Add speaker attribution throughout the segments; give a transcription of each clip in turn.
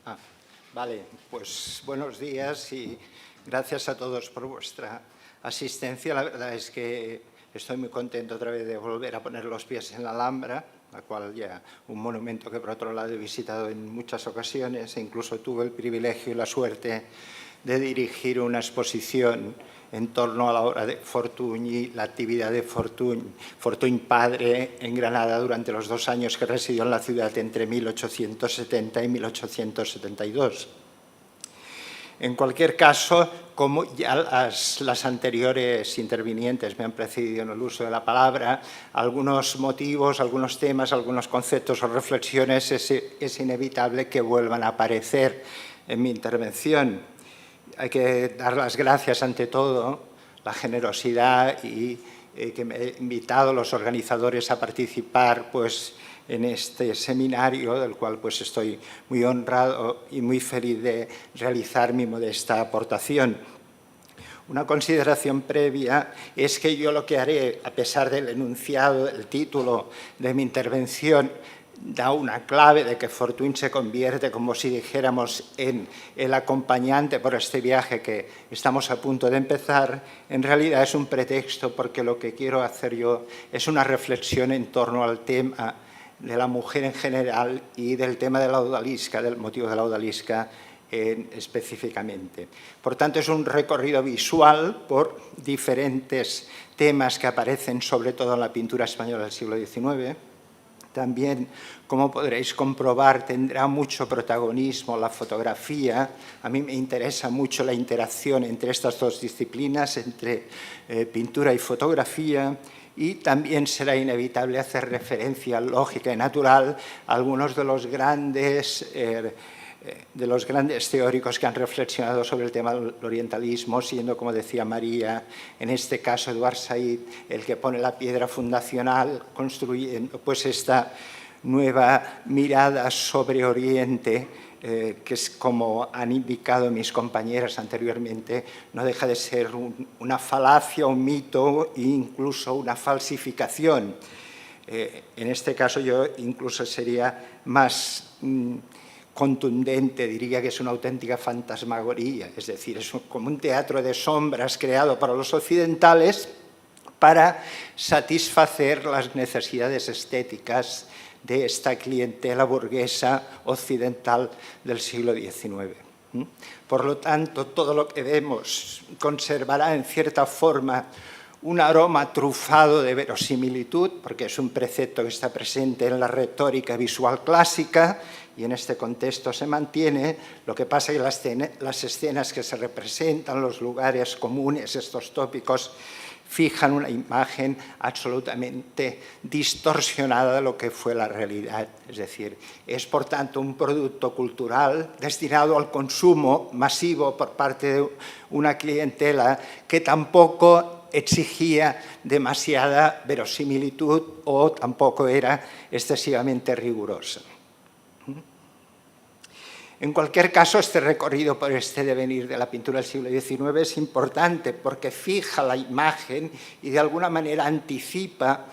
Speaker 1: Ah, vale, pues buenos días y gracias a todos por vuestra asistencia. La verdad es que estoy muy contento otra vez de volver a poner los pies en la Alhambra, la cual ya un monumento que por otro lado he visitado en muchas ocasiones e incluso tuve el privilegio y la suerte de dirigir una exposición en torno a la obra de Fortuny y la actividad de Fortuny padre en Granada durante los 2 años que residió en la ciudad entre 1870 y 1872. En cualquier caso, como ya las anteriores intervinientes me han precedido en el uso de la palabra, algunos motivos, algunos temas, algunos conceptos o reflexiones es inevitable que vuelvan a aparecer en mi intervención. Hay que dar las gracias ante todo, la generosidad y que me han invitado los organizadores a participar pues, en este seminario, del cual pues, estoy muy honrado y muy feliz de realizar mi modesta aportación. Una consideración previa es que yo lo que haré, a pesar del enunciado, del título de mi intervención, da una clave de que Fortuny se convierte, como si dijéramos, en el acompañante por este viaje que estamos a punto de empezar. En realidad es un pretexto porque lo que quiero hacer yo es una reflexión en torno al tema de la mujer en general y del tema de la odalisca, del motivo de la odalisca específicamente. Por tanto, es un recorrido visual por diferentes temas que aparecen sobre todo en la pintura española del siglo XIX. También, como podréis comprobar, tendrá mucho protagonismo la fotografía. A mí me interesa mucho la interacción entre estas dos disciplinas, entre pintura y fotografía, y también será inevitable hacer referencia lógica y natural a algunos de los grandes teóricos que han reflexionado sobre el tema del orientalismo, siendo, como decía María, en este caso Edward Said, el que pone la piedra fundacional, construyendo pues esta nueva mirada sobre Oriente, que es, como han indicado mis compañeras anteriormente, no deja de ser una falacia, un mito e incluso una falsificación. En este caso yo incluso sería más contundente, diría que es una auténtica fantasmagoría, es decir, es como un teatro de sombras creado para los occidentales para satisfacer las necesidades estéticas de esta clientela burguesa occidental del siglo XIX. Por lo tanto, todo lo que vemos conservará en cierta forma un aroma trufado de verosimilitud, porque es un precepto que está presente en la retórica visual clásica y en este contexto se mantiene. Lo que pasa es que las escenas que se representan, los lugares comunes, estos tópicos, fijan una imagen absolutamente distorsionada de lo que fue la realidad. Es decir, es por tanto un producto cultural destinado al consumo masivo por parte de una clientela que tampoco exigía demasiada verosimilitud o tampoco era excesivamente rigurosa. En cualquier caso, este recorrido por este devenir de la pintura del siglo XIX es importante porque fija la imagen y de alguna manera anticipa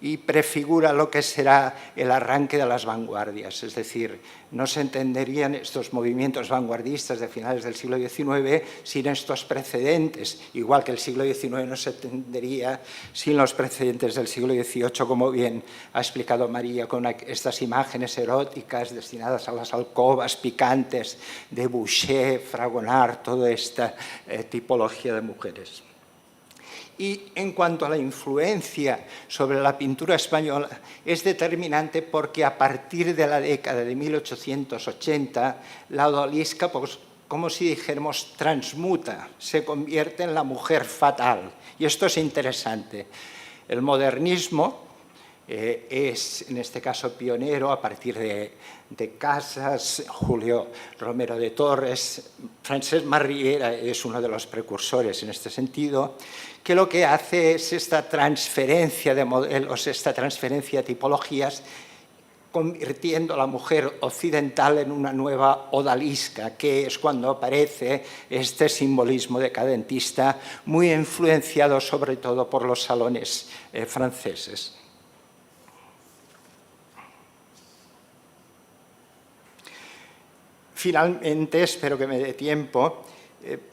Speaker 1: y prefigura lo que será el arranque de las vanguardias. Es decir, no se entenderían estos movimientos vanguardistas de finales del siglo XIX sin estos precedentes, igual que el siglo XIX no se entendería sin los precedentes del siglo XVIII, como bien ha explicado María, con estas imágenes eróticas destinadas a las alcobas picantes de Boucher, Fragonard, toda esta tipología de mujeres. Y en cuanto a la influencia sobre la pintura española, es determinante porque a partir de la década de 1880, la odalisca, pues, como si dijéramos, transmuta, se convierte en la mujer fatal. Y esto es interesante. El modernismo es, en este caso, pionero a partir de Casas, Julio Romero de Torres. Francesc Marriera es uno de los precursores en este sentido, que lo que hace es esta transferencia de modelos, esta transferencia de tipologías, convirtiendo a la mujer occidental en una nueva odalisca, que es cuando aparece este simbolismo decadentista, muy influenciado sobre todo por los salones franceses. finalmente, espero que me dé tiempo,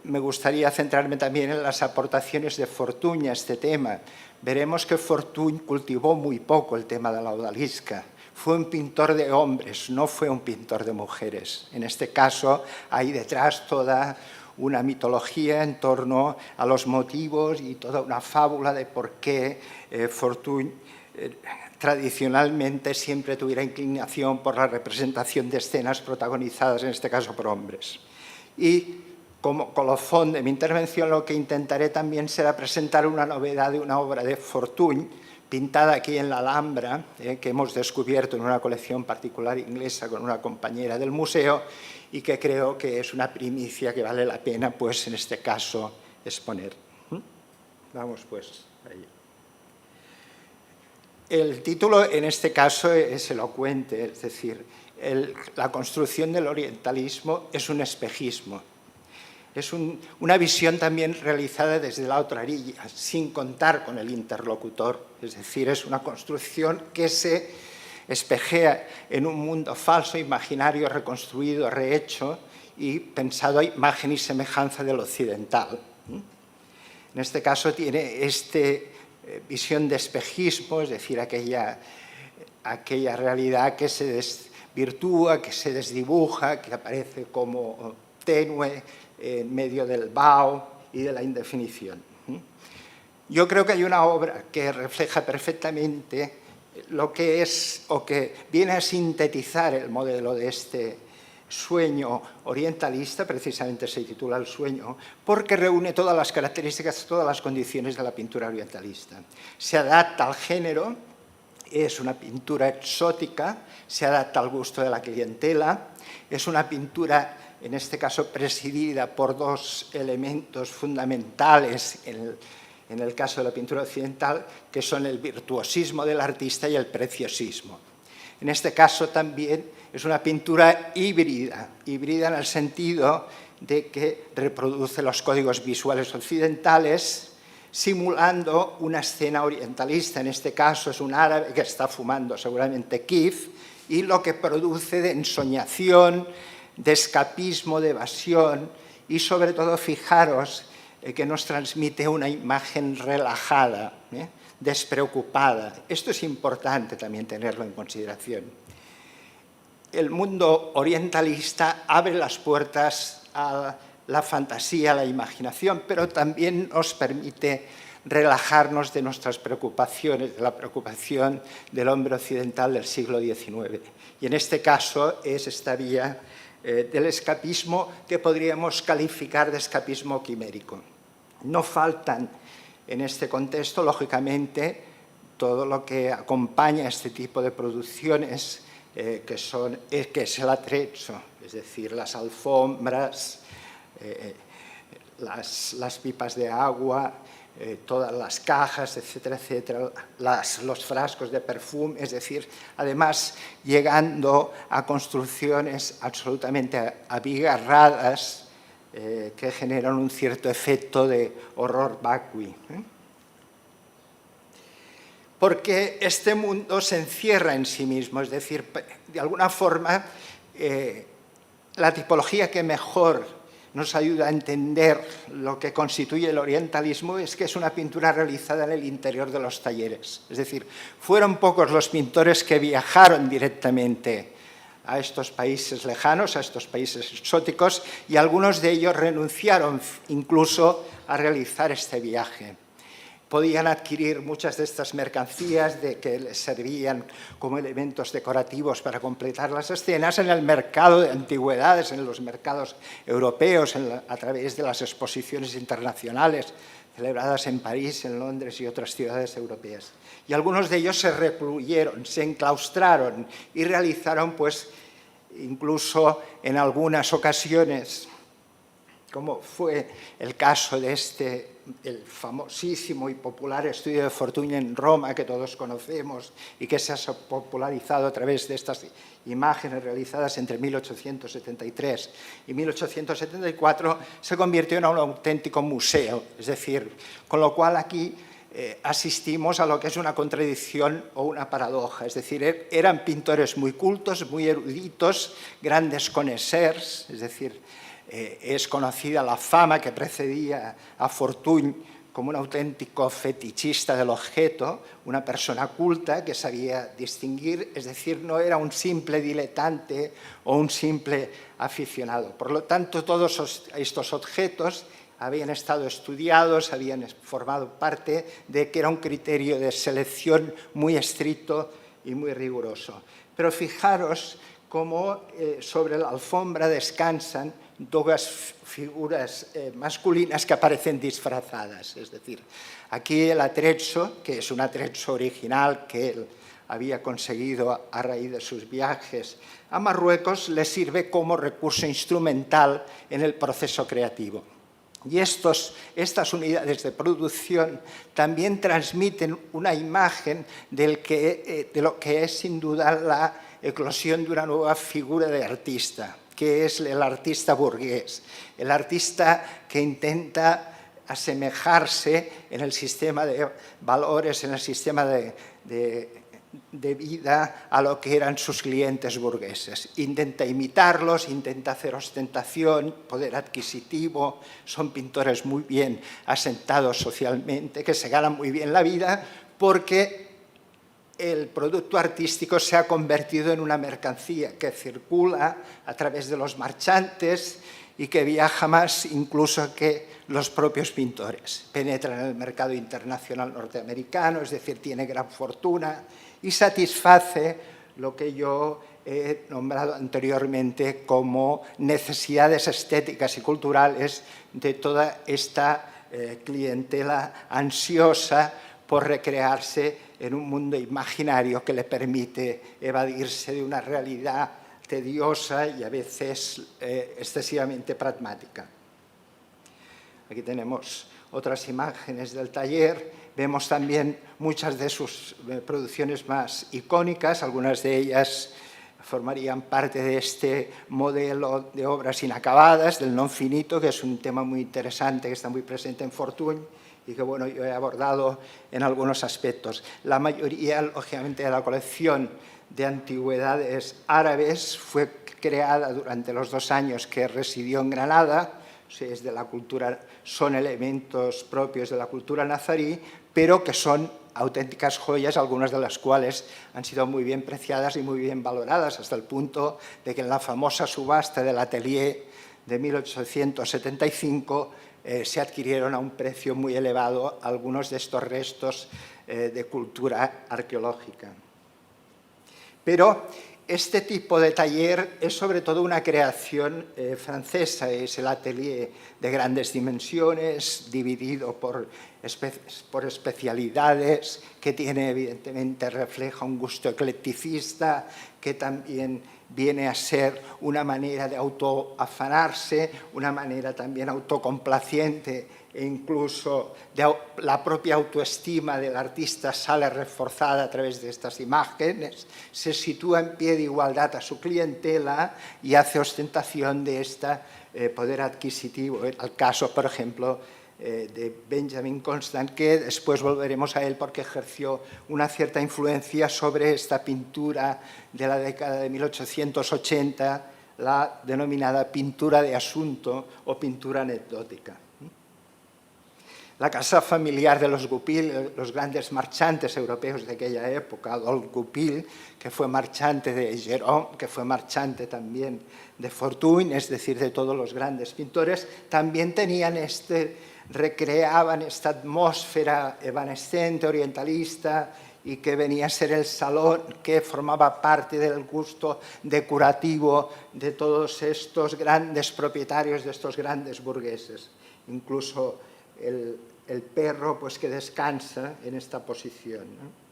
Speaker 1: me gustaría centrarme también en las aportaciones de Fortuny a este tema. Veremos que Fortuny cultivó muy poco el tema de la odalisca. Fue un pintor de hombres, no fue un pintor de mujeres. En este caso hay detrás toda una mitología en torno a los motivos y toda una fábula de por qué Fortuny tradicionalmente siempre tuviera inclinación por la representación de escenas protagonizadas, en este caso por hombres. Y como colofón de mi intervención, lo que intentaré también será presentar una novedad de una obra de Fortuny, pintada aquí en la Alhambra, que hemos descubierto en una colección particular inglesa con una compañera del museo y que creo que es una primicia que vale la pena, pues, en este caso, exponer. Vamos, pues, a ello. El título, en este caso, es elocuente, es decir, la construcción del orientalismo es un espejismo. Es una visión también realizada desde la otra orilla, sin contar con el interlocutor. Es decir, es una construcción que se espejea en un mundo falso, imaginario, reconstruido, rehecho y pensado a imagen y semejanza del occidental. En este caso tiene esta visión de espejismo, es decir, aquella realidad que se desvirtúa, que se desdibuja, que aparece como tenue en medio del vaho y de la indefinición. Yo creo que hay una obra que refleja perfectamente lo que es o que viene a sintetizar el modelo de este sueño orientalista, precisamente se titula El sueño, porque reúne todas las características, todas las condiciones de la pintura orientalista. Se adapta al género, es una pintura exótica, se adapta al gusto de la clientela, es una pintura, en este caso, presidida por dos elementos fundamentales en el caso de la pintura occidental, que son el virtuosismo del artista y el preciosismo. En este caso también es una pintura híbrida en el sentido de que reproduce los códigos visuales occidentales, simulando una escena orientalista. En este caso es un árabe que está fumando seguramente kif, y lo que produce de ensoñación, de escapismo, de evasión y sobre todo, fijaros, que nos transmite una imagen relajada, despreocupada. Esto es importante también tenerlo en consideración. El mundo orientalista abre las puertas a la fantasía, a la imaginación, pero también nos permite relajarnos de nuestras preocupaciones, de la preocupación del hombre occidental del siglo XIX. Y en este caso es esta vía del escapismo que podríamos calificar de escapismo quimérico. No faltan en este contexto, lógicamente, todo lo que acompaña a este tipo de producciones, que es el atrecho, es decir, las alfombras, las pipas de agua, todas las cajas, etcétera, etcétera, los frascos de perfume, es decir, además llegando a construcciones absolutamente abigarradas que generan un cierto efecto de horror vacui. Porque este mundo se encierra en sí mismo, es decir, de alguna forma, la tipología que mejor nos ayuda a entender lo que constituye el orientalismo es que es una pintura realizada en el interior de los talleres. Es decir, fueron pocos los pintores que viajaron directamente a estos países lejanos, a estos países exóticos, y algunos de ellos renunciaron incluso a realizar este viaje. Podían adquirir muchas de estas mercancías que les servían como elementos decorativos para completar las escenas en el mercado de antigüedades, en los mercados europeos, a través de las exposiciones internacionales celebradas en París, en Londres y otras ciudades europeas. Y algunos de ellos se recluyeron, se enclaustraron y realizaron, pues, incluso en algunas ocasiones, como fue el caso de el famosísimo y popular estudio de Fortuny en Roma, que todos conocemos y que se ha popularizado a través de estas imágenes realizadas entre 1873 y 1874, se convirtió en un auténtico museo. Es decir, con lo cual aquí asistimos a lo que es una contradicción o una paradoja. Es decir, eran pintores muy cultos, muy eruditos, grandes connoisseurs, es decir, es conocida la fama que precedía a Fortuny como un auténtico fetichista del objeto, una persona culta que sabía distinguir, es decir, no era un simple diletante o un simple aficionado. Por lo tanto, todos estos objetos habían estado estudiados, habían formado parte de que era un criterio de selección muy estricto y muy riguroso. Pero fijaros cómo sobre la alfombra descansan dos figuras masculinas que aparecen disfrazadas. Es decir, aquí el atrezzo, que es un atrezzo original que él había conseguido a raíz de sus viajes a Marruecos, le sirve como recurso instrumental en el proceso creativo. Y estas unidades de producción también transmiten una imagen de lo que es sin duda la eclosión de una nueva figura de artista, que es el artista burgués, el artista que intenta asemejarse en el sistema de valores, en el sistema de vida a lo que eran sus clientes burgueses. Intenta imitarlos, intenta hacer ostentación, poder adquisitivo, son pintores muy bien asentados socialmente, que se ganan muy bien la vida porque el producto artístico se ha convertido en una mercancía que circula a través de los marchantes y que viaja más incluso que los propios pintores. Penetra en el mercado internacional norteamericano, es decir, tiene gran fortuna y satisface lo que yo he nombrado anteriormente como necesidades estéticas y culturales de toda esta clientela ansiosa por recrearse en un mundo imaginario que le permite evadirse de una realidad tediosa y a veces excesivamente pragmática. Aquí tenemos otras imágenes del taller. Vemos también muchas de sus producciones más icónicas, algunas de ellas formarían parte de este modelo de obras inacabadas, del non finito, que es un tema muy interesante que está muy presente en Fortuny y que bueno, yo he abordado en algunos aspectos. La mayoría, lógicamente, de la colección de antigüedades árabes fue creada durante los 2 años que residió en Granada, es de la cultura, son elementos propios de la cultura nazarí, pero que son auténticas joyas, algunas de las cuales han sido muy bien preciadas y muy bien valoradas, hasta el punto de que en la famosa subasta del Atelier de 1875 se adquirieron a un precio muy elevado algunos de estos restos de cultura arqueológica. Pero este tipo de taller es sobre todo una creación francesa, es el atelier de grandes dimensiones, dividido por especialidades, que tiene evidentemente, refleja un gusto eclecticista, que también viene a ser una manera de autoafanarse, una manera también autocomplaciente e incluso la propia autoestima del artista sale reforzada a través de estas imágenes, se sitúa en pie de igualdad a su clientela y hace ostentación de este poder adquisitivo. El caso, por ejemplo, de Benjamin Constant, que después volveremos a él porque ejerció una cierta influencia sobre esta pintura de la década de 1880, la denominada pintura de asunto o pintura anecdótica. La casa familiar de los Goupil, los grandes marchantes europeos de aquella época, Adolphe Goupil, que fue marchante de Gérôme, que fue marchante también de Fortuny, es decir, de todos los grandes pintores, también tenían recreaban esta atmósfera evanescente, orientalista, y que venía a ser el salón que formaba parte del gusto decorativo de todos estos grandes propietarios, de estos grandes burgueses. Incluso el perro pues, que descansa en esta posición, ¿no?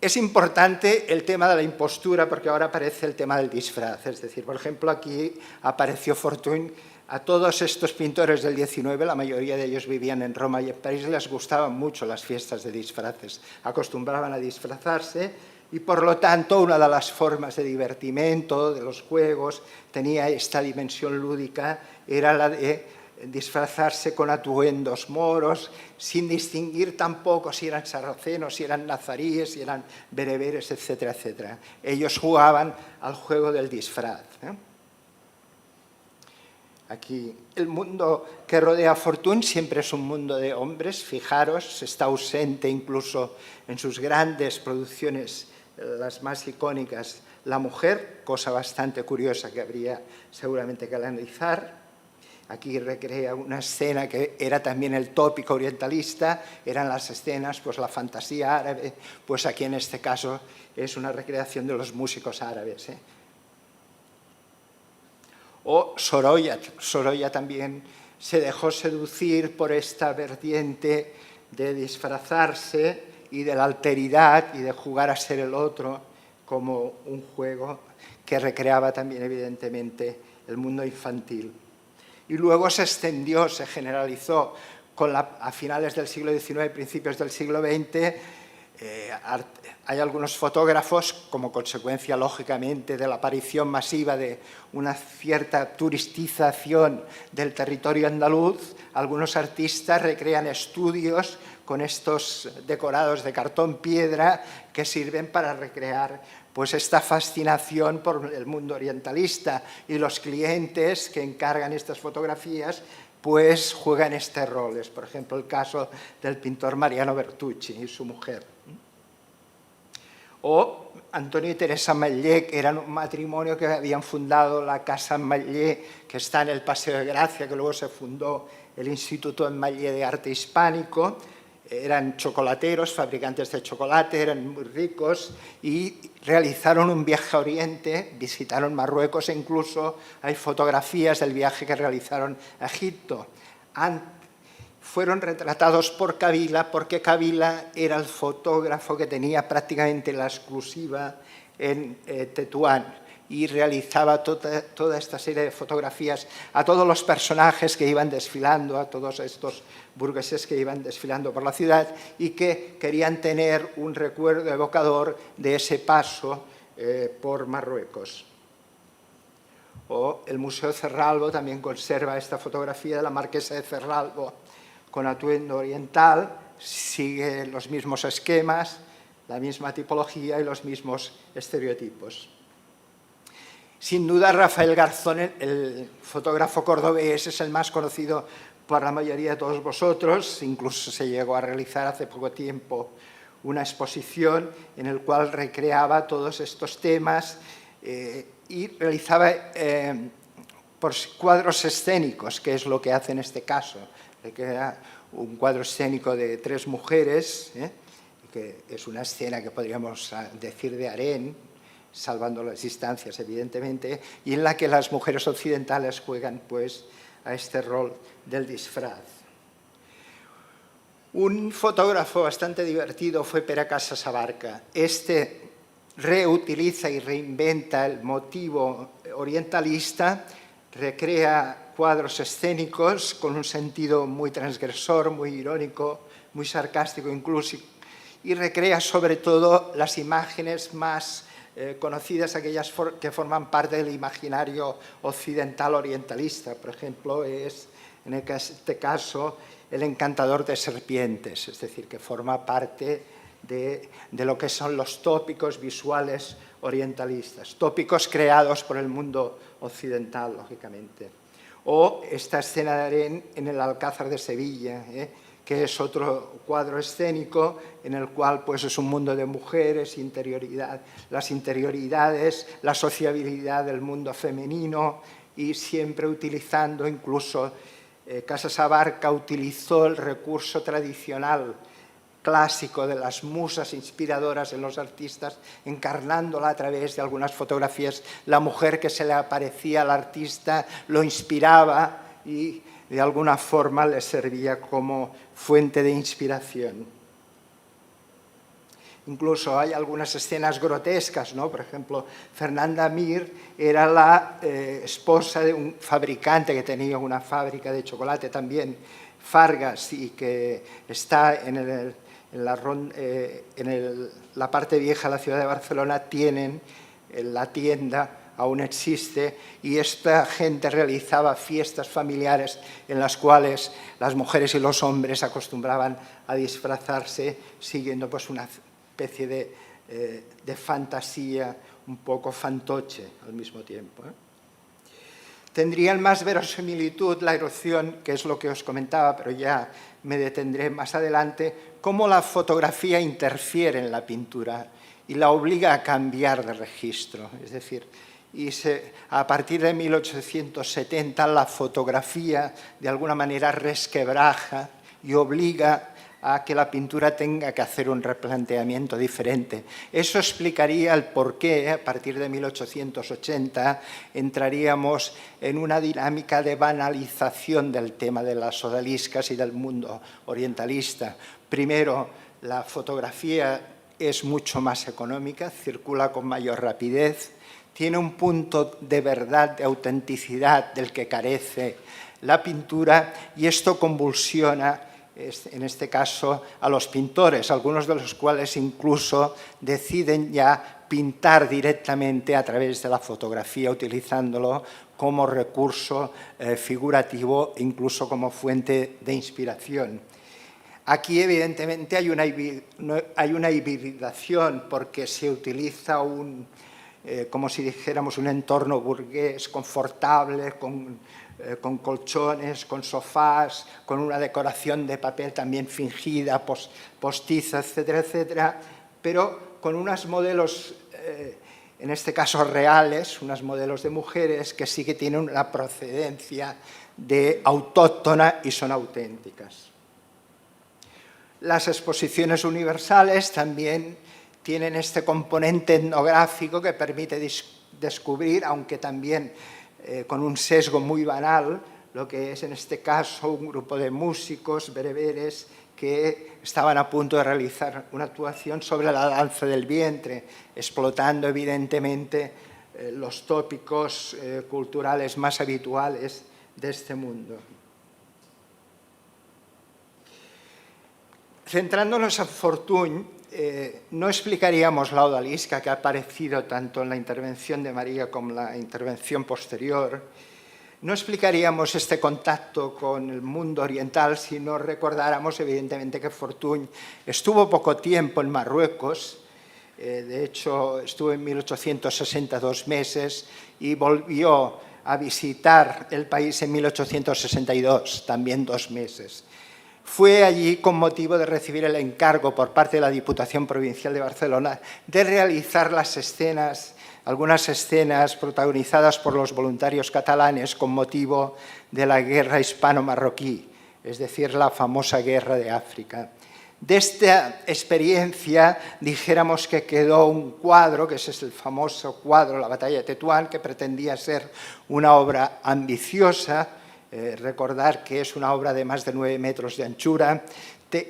Speaker 1: Es importante el tema de la impostura porque ahora aparece el tema del disfraz. Es decir, por ejemplo, aquí apareció Fortuny. A todos estos pintores del 19, la mayoría de ellos vivían en Roma y en París, les gustaban mucho las fiestas de disfraces. Acostumbraban a disfrazarse y, por lo tanto, una de las formas de divertimento, de los juegos, tenía esta dimensión lúdica, era la de disfrazarse con atuendos moros, sin distinguir tampoco si eran sarracenos, si eran nazaríes, si eran bereberes, etcétera, etcétera. Ellos jugaban al juego del disfraz. Aquí, el mundo que rodea a Fortuny siempre es un mundo de hombres, fijaros, está ausente incluso en sus grandes producciones, las más icónicas, la mujer, cosa bastante curiosa que habría seguramente que analizar. Aquí recrea una escena que era también el tópico orientalista, eran las escenas, pues la fantasía árabe, pues aquí en este caso es una recreación de los músicos árabes. O Sorolla. Sorolla también se dejó seducir por esta vertiente de disfrazarse y de la alteridad y de jugar a ser el otro como un juego que recreaba también evidentemente el mundo infantil. Y luego se extendió, se generalizó a finales del siglo XIX y principios del siglo XX. Hay algunos fotógrafos, como consecuencia, lógicamente, de la aparición masiva de una cierta turistización del territorio andaluz, algunos artistas recrean estudios con estos decorados de cartón piedra que sirven para recrear pues esta fascinación por el mundo orientalista, y los clientes que encargan estas fotografías pues juegan este rol. Es, por ejemplo, el caso del pintor Mariano Bertucci y su mujer. O Antonio y Teresa Ametller, que eran un matrimonio que habían fundado la Casa Ametller, que está en el Paseo de Gracia, que luego se fundó el Instituto Ametller de Arte Hispánico. Eran chocolateros, fabricantes de chocolate, eran muy ricos y realizaron un viaje a Oriente, visitaron Marruecos e incluso hay fotografías del viaje que realizaron a Egipto. Fueron retratados por Kabila porque Kabila era el fotógrafo que tenía prácticamente la exclusiva en Tetuán y realizaba toda esta serie de fotografías a todos los personajes que iban desfilando, a todos estos burgueses que iban desfilando por la ciudad y que querían tener un recuerdo evocador de ese paso por Marruecos. O el Museo Cerralbo también conserva esta fotografía de la marquesa de Cerralbo con atuendo oriental, sigue los mismos esquemas, la misma tipología y los mismos estereotipos. Sin duda, Rafael Garzón, el fotógrafo cordobés, es el más conocido por la mayoría de todos vosotros. Incluso se llegó a realizar hace poco tiempo una exposición en la cual recreaba todos estos temas y realizaba cuadros escénicos, que es lo que hace en este caso. Recrea un cuadro escénico de 3 mujeres, que es una escena que podríamos decir de harén, salvando las distancias, evidentemente, y en la que las mujeres occidentales juegan pues, a este rol del disfraz. Un fotógrafo bastante divertido fue Pere Casas Abarca. Este reutiliza y reinventa el motivo orientalista, recrea cuadros escénicos con un sentido muy transgresor, muy irónico, muy sarcástico incluso, y recrea sobre todo las imágenes más conocidas, aquellas que forman parte del imaginario occidental orientalista. Por ejemplo, es en este caso el encantador de serpientes, es decir, que forma parte de lo que son los tópicos visuales orientalistas, tópicos creados por el mundo occidental, lógicamente. O esta escena de harén en el Alcázar de Sevilla, que es otro cuadro escénico en el cual pues, es un mundo de mujeres, interioridad, las interioridades, la sociabilidad del mundo femenino y siempre utilizando, incluso Casas Abarca utilizó el recurso tradicional clásico de las musas inspiradoras en los artistas, encarnándola a través de algunas fotografías. La mujer que se le aparecía al artista lo inspiraba y de alguna forma le servía como fuente de inspiración. Incluso hay algunas escenas grotescas, ¿no? Por ejemplo, Fernanda Mir era la esposa de un fabricante que tenía una fábrica de chocolate también, Fargas, y que está en la parte vieja de la ciudad de Barcelona, tienen la tienda aún existe, y esta gente realizaba fiestas familiares en las cuales las mujeres y los hombres acostumbraban a disfrazarse siguiendo pues, una especie de fantasía un poco fantoche al mismo tiempo. Tendrían más verosimilitud la erupción, que es lo que os comentaba, pero ya me detendré más adelante, cómo la fotografía interfiere en la pintura y la obliga a cambiar de registro. Es decir, a partir de 1870 la fotografía de alguna manera resquebraja y obliga a que la pintura tenga que hacer un replanteamiento diferente. Eso explicaría el por qué, a partir de 1880, entraríamos en una dinámica de banalización del tema de las odaliscas y del mundo orientalista. Primero, la fotografía es mucho más económica, circula con mayor rapidez, tiene un punto de verdad, de autenticidad del que carece la pintura, y esto convulsiona en este caso a los pintores, algunos de los cuales incluso deciden ya pintar directamente a través de la fotografía, utilizándolo como recurso figurativo, incluso como fuente de inspiración. Aquí, evidentemente, hay una hibridación porque se utiliza como si dijéramos, un entorno burgués, confortable, con colchones, con sofás, con una decoración de papel también fingida, postiza, etcétera, etcétera, pero con unos modelos, en este caso reales, unos modelos de mujeres que sí que tienen una procedencia autóctona y son auténticas. Las exposiciones universales también tienen este componente etnográfico que permite descubrir, aunque también con un sesgo muy banal, lo que es en este caso un grupo de músicos bereberes que estaban a punto de realizar una actuación sobre la danza del vientre, explotando evidentemente los tópicos culturales más habituales de este mundo. Centrándonos en Fortuny, no explicaríamos la odalisca que ha aparecido tanto en la intervención de María como en la intervención posterior. No explicaríamos este contacto con el mundo oriental si no recordáramos, evidentemente, que Fortuny estuvo poco tiempo en Marruecos. De hecho, estuvo en 1862 meses y volvió a visitar el país en 1862, también 2 meses. Fue allí con motivo de recibir el encargo por parte de la Diputación Provincial de Barcelona de realizar algunas escenas protagonizadas por los voluntarios catalanes con motivo de la guerra hispano-marroquí, es decir, la famosa guerra de África. De esta experiencia dijéramos que quedó un cuadro, que ese es el famoso cuadro, la batalla de Tetuán, que pretendía ser una obra ambiciosa. Recordar que es una obra de más de 9 metros de anchura.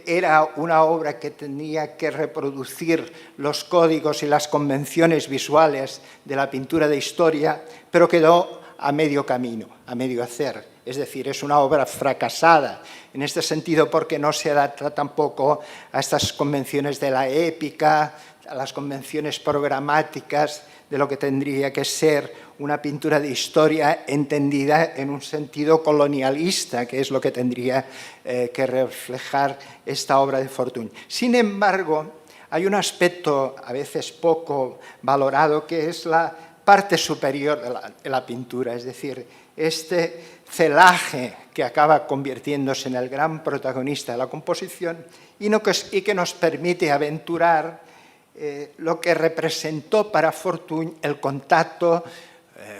Speaker 1: Era una obra que tenía que reproducir los códigos y las convenciones visuales de la pintura de historia, pero quedó a medio camino, a medio hacer. Es decir, es una obra fracasada en este sentido porque no se adapta tampoco a estas convenciones de la épica, a las convenciones programáticas de lo que tendría que ser una pintura de historia entendida en un sentido colonialista, que es lo que tendría que reflejar esta obra de Fortuny. Sin embargo, hay un aspecto a veces poco valorado, que es la parte superior de la pintura, es decir, este celaje que acaba convirtiéndose en el gran protagonista de la composición y que nos permite aventurar lo que representó para Fortuny el contacto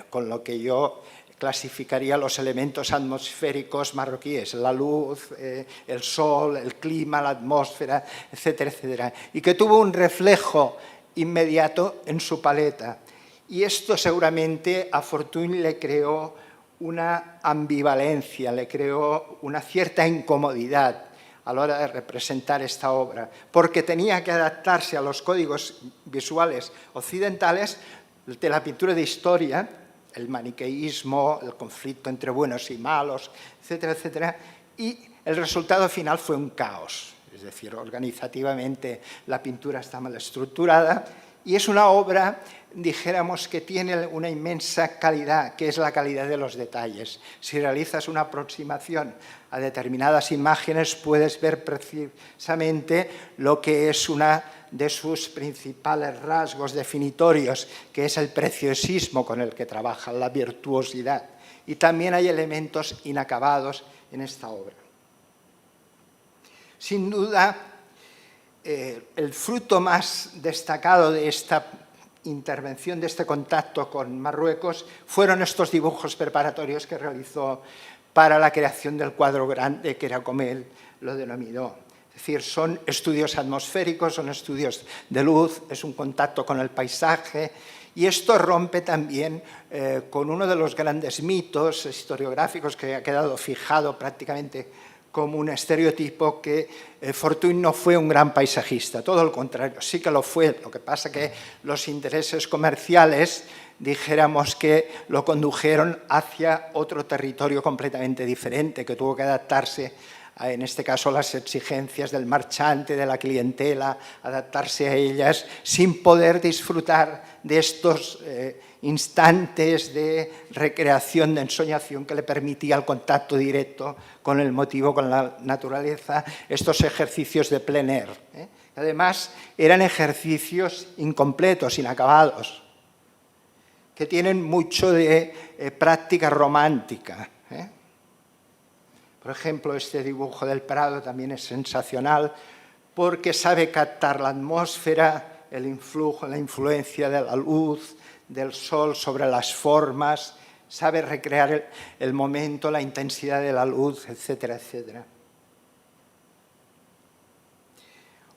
Speaker 1: con lo que yo clasificaría los elementos atmosféricos marroquíes, la luz, el sol, el clima, la atmósfera, etcétera, etcétera, y que tuvo un reflejo inmediato en su paleta. Y esto seguramente a Fortuny le creó una ambivalencia, le creó una cierta incomodidad a la hora de representar esta obra, porque tenía que adaptarse a los códigos visuales occidentales de la pintura de historia, el maniqueísmo, el conflicto entre buenos y malos, etcétera, etcétera, y el resultado final fue un caos. Es decir, organizativamente la pintura está mal estructurada y es una obra, dijéramos, que tiene una inmensa calidad, que es la calidad de los detalles. Si realizas una aproximación a determinadas imágenes, puedes ver precisamente lo que es una de sus principales rasgos definitorios, que es el preciosismo con el que trabaja, la virtuosidad. Y también hay elementos inacabados en esta obra. Sin duda, el fruto más destacado de esta intervención, de este contacto con Marruecos, fueron estos dibujos preparatorios que realizó para la creación del cuadro grande, que era como él lo denominó. Es decir, son estudios atmosféricos, son estudios de luz, es un contacto con el paisaje, y esto rompe también con uno de los grandes mitos historiográficos que ha quedado fijado prácticamente como un estereotipo, que Fortuny no fue un gran paisajista, todo lo contrario, sí que lo fue. Lo que pasa que los intereses comerciales, dijéramos que lo condujeron hacia otro territorio completamente diferente, que tuvo que adaptarse en este caso las exigencias del marchante, de la clientela, adaptarse a ellas sin poder disfrutar de estos instantes de recreación, de ensoñación que le permitía el contacto directo con el motivo, con la naturaleza, estos ejercicios de plein air. Además, eran ejercicios incompletos, inacabados, que tienen mucho de práctica romántica. Por ejemplo, este dibujo del Prado también es sensacional porque sabe captar la atmósfera, el influjo, la influencia de la luz, del sol sobre las formas, sabe recrear el momento, la intensidad de la luz, etcétera, etcétera.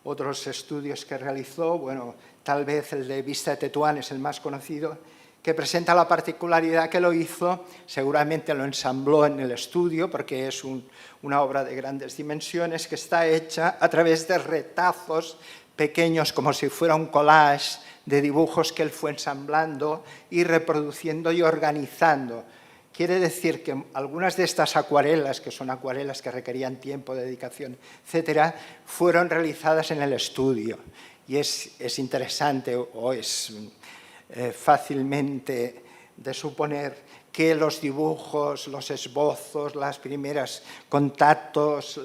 Speaker 1: Otros estudios que realizó, bueno, tal vez el de Vista de Tetuán es el más conocido, que presenta la particularidad que lo hizo, seguramente lo ensambló en el estudio, porque es una obra de grandes dimensiones, que está hecha a través de retazos pequeños, como si fuera un collage de dibujos que él fue ensamblando y reproduciendo y organizando. Quiere decir que algunas de estas acuarelas, que son acuarelas que requerían tiempo, dedicación, etcétera, fueron realizadas en el estudio. Y es interesante, o es fácilmente de suponer que los dibujos, los esbozos, los primeros contactos,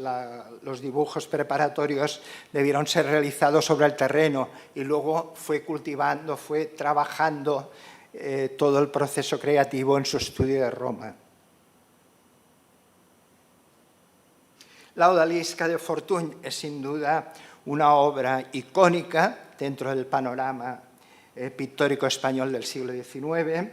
Speaker 1: los dibujos preparatorios debieron ser realizados sobre el terreno y luego fue cultivando, fue trabajando todo el proceso creativo en su estudio de Roma. La Odalisca de Fortuny es sin duda una obra icónica dentro del panorama pictórico español del siglo XIX.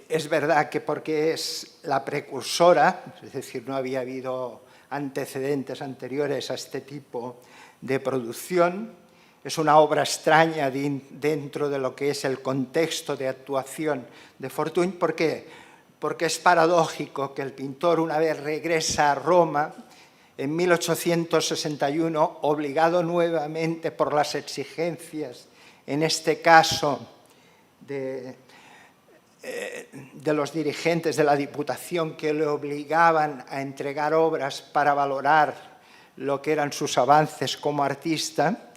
Speaker 1: Es verdad que porque es la precursora, es decir, no había habido antecedentes anteriores a este tipo de producción. Es una obra extraña dentro de lo que es el contexto de actuación de Fortuny. ¿Por qué? Porque es paradójico que el pintor, una vez regresa a Roma, en 1861, obligado nuevamente por las exigencias, en este caso de los dirigentes de la Diputación, que le obligaban a entregar obras para valorar lo que eran sus avances como artista,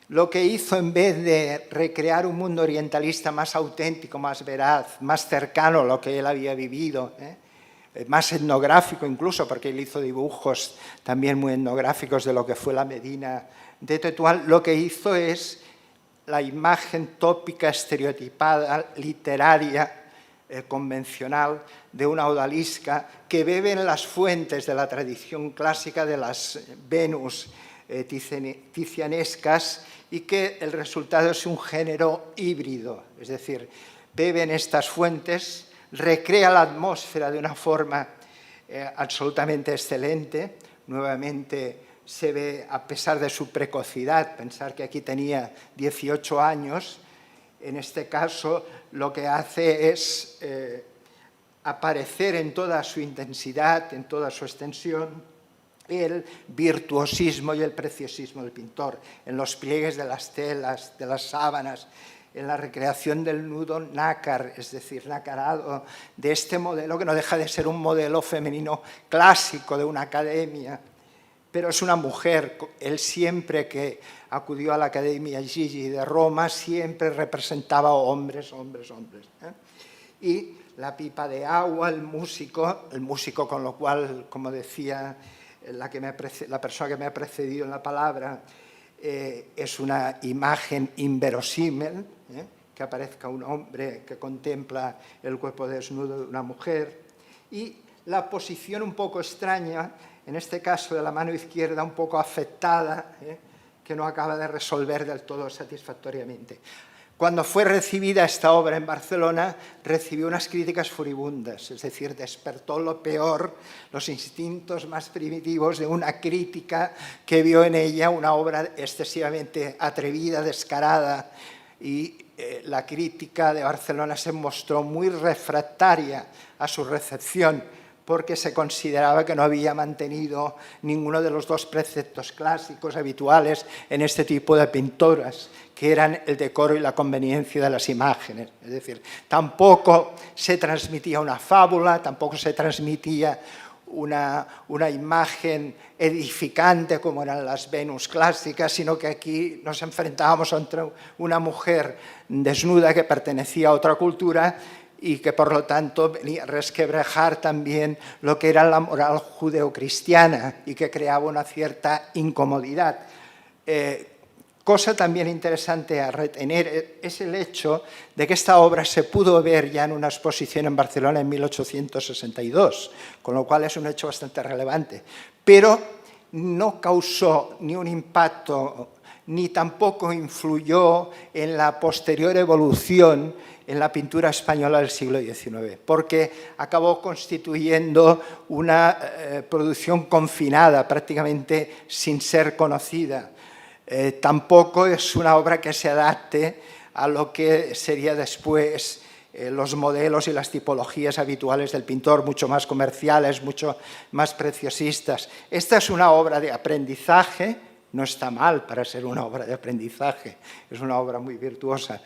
Speaker 1: lo que hizo, en vez de recrear un mundo orientalista más auténtico, más veraz, más cercano a lo que él había vivido, más etnográfico incluso, porque él hizo dibujos también muy etnográficos de lo que fue la Medina de Tetuán, lo que hizo es la imagen tópica, estereotipada, literaria, convencional de una odalisca que bebe en las fuentes de la tradición clásica de las Venus ticianescas, y que el resultado es un género híbrido, es decir, bebe en estas fuentes, recrea la atmósfera de una forma absolutamente excelente. Nuevamente se ve, a pesar de su precocidad, pensar que aquí tenía 18 años, en este caso lo que hace es aparecer en toda su intensidad, en toda su extensión, el virtuosismo y el preciosismo del pintor, en los pliegues de las telas, de las sábanas, en la recreación del nudo nácar, es decir, nacarado, de este modelo que no deja de ser un modelo femenino clásico de una academia, pero es una mujer. Él siempre que acudió a la Academia Gigi de Roma siempre representaba hombres, hombres, hombres. Y la pipa de agua, el músico con lo cual, como decía la persona que me ha precedido en la palabra, es una imagen inverosímil, que aparezca un hombre que contempla el cuerpo desnudo de una mujer, y la posición un poco extraña, en este caso de la mano izquierda un poco afectada, que no acaba de resolver del todo satisfactoriamente. Cuando fue recibida esta obra en Barcelona, recibió unas críticas furibundas, es decir, despertó lo peor, los instintos más primitivos de una crítica que vio en ella una obra excesivamente atrevida, descarada, y la crítica de Barcelona se mostró muy refractaria a su recepción, porque se consideraba que no había mantenido ninguno de los dos preceptos clásicos habituales en este tipo de pinturas, que eran el decoro y la conveniencia de las imágenes. Es decir, tampoco se transmitía una fábula, tampoco se transmitía una imagen edificante como eran las Venus clásicas, sino que aquí nos enfrentábamos ante una mujer desnuda que pertenecía a otra cultura y que por lo tanto venía a resquebrajar también lo que era la moral judeocristiana y que creaba una cierta incomodidad. Cosa también interesante a retener es el hecho de que esta obra se pudo ver ya en una exposición en Barcelona en 1862, con lo cual es un hecho bastante relevante, pero no causó ni un impacto ni tampoco influyó en la posterior evolución en la pintura española del siglo XIX, porque acabó constituyendo una producción confinada, prácticamente sin ser conocida. Tampoco es una obra que se adapte a lo que sería después los modelos y las tipologías habituales del pintor, mucho más comerciales, mucho más preciosistas. Esta es una obra de aprendizaje, no está mal para ser una obra de aprendizaje, es una obra muy virtuosa,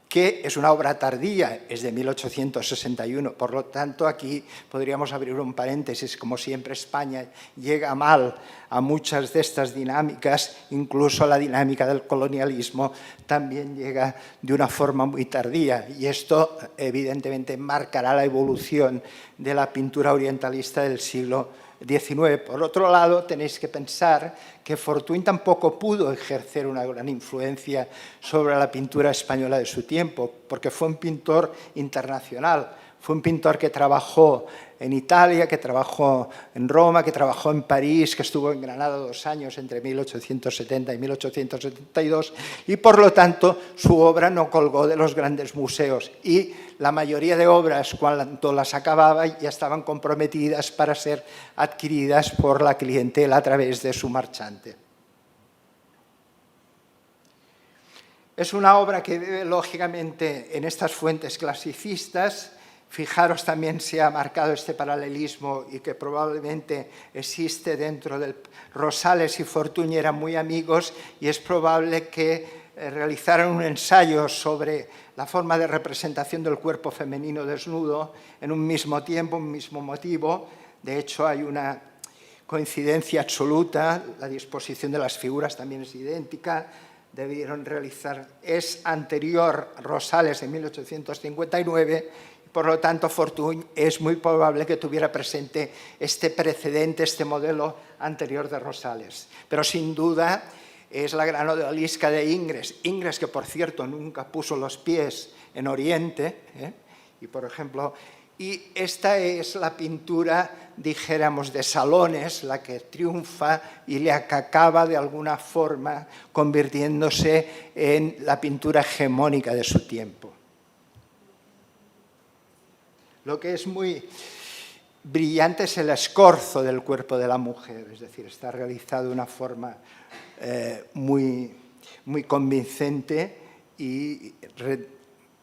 Speaker 1: que es una obra tardía, es de 1861, por lo tanto aquí podríamos abrir un paréntesis, como siempre España llega mal a muchas de estas dinámicas, incluso la dinámica del colonialismo también llega de una forma muy tardía, y esto evidentemente marcará la evolución de la pintura orientalista del siglo XIX. Por otro lado, tenéis que pensar que Fortuny tampoco pudo ejercer una gran influencia sobre la pintura española de su tiempo, porque fue un pintor internacional, fue un pintor que trabajó en Italia, que trabajó en Roma, que trabajó en París, que estuvo en Granada 2 años entre 1870 y 1872, y por lo tanto su obra no colgó de los grandes museos, y la mayoría de obras, cuando las acababa, ya estaban comprometidas para ser adquiridas por la clientela a través de su marchante. Es una obra que vive, lógicamente, en estas fuentes clasicistas. Fijaros, también se ha marcado este paralelismo y que probablemente existe dentro del... Rosales y Fortuny eran muy amigos y es probable que realizaran un ensayo sobre la forma de representación del cuerpo femenino desnudo en un mismo tiempo, un mismo motivo. De hecho, hay una coincidencia absoluta, la disposición de las figuras también es idéntica. Debieron realizar, es anterior Rosales en 1859, por lo tanto Fortuny es muy probable que tuviera presente este precedente, este modelo anterior de Rosales. Pero sin duda es la gran odalisca de Ingres. Ingres, que por cierto nunca puso los pies en Oriente, y por ejemplo, y esta es la pintura, dijéramos, de salones, la que triunfa y la que acaba de alguna forma convirtiéndose en la pintura hegemónica de su tiempo. Lo que es muy brillante es el escorzo del cuerpo de la mujer, es decir, está realizado de una forma muy convincente y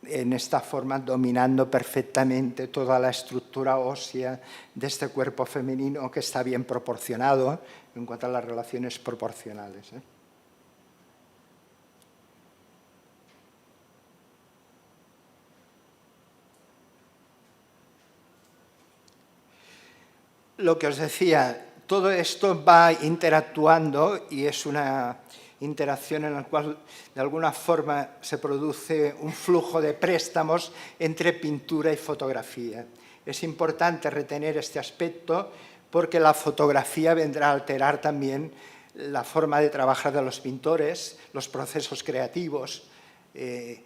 Speaker 1: en esta forma dominando perfectamente toda la estructura ósea de este cuerpo femenino, que está bien proporcionado en cuanto a las relaciones proporcionales. Lo que os decía, todo esto va interactuando y es una interacción en la cual de alguna forma se produce un flujo de préstamos entre pintura y fotografía. Es importante retener este aspecto porque la fotografía vendrá a alterar también la forma de trabajar de los pintores, los procesos creativos. En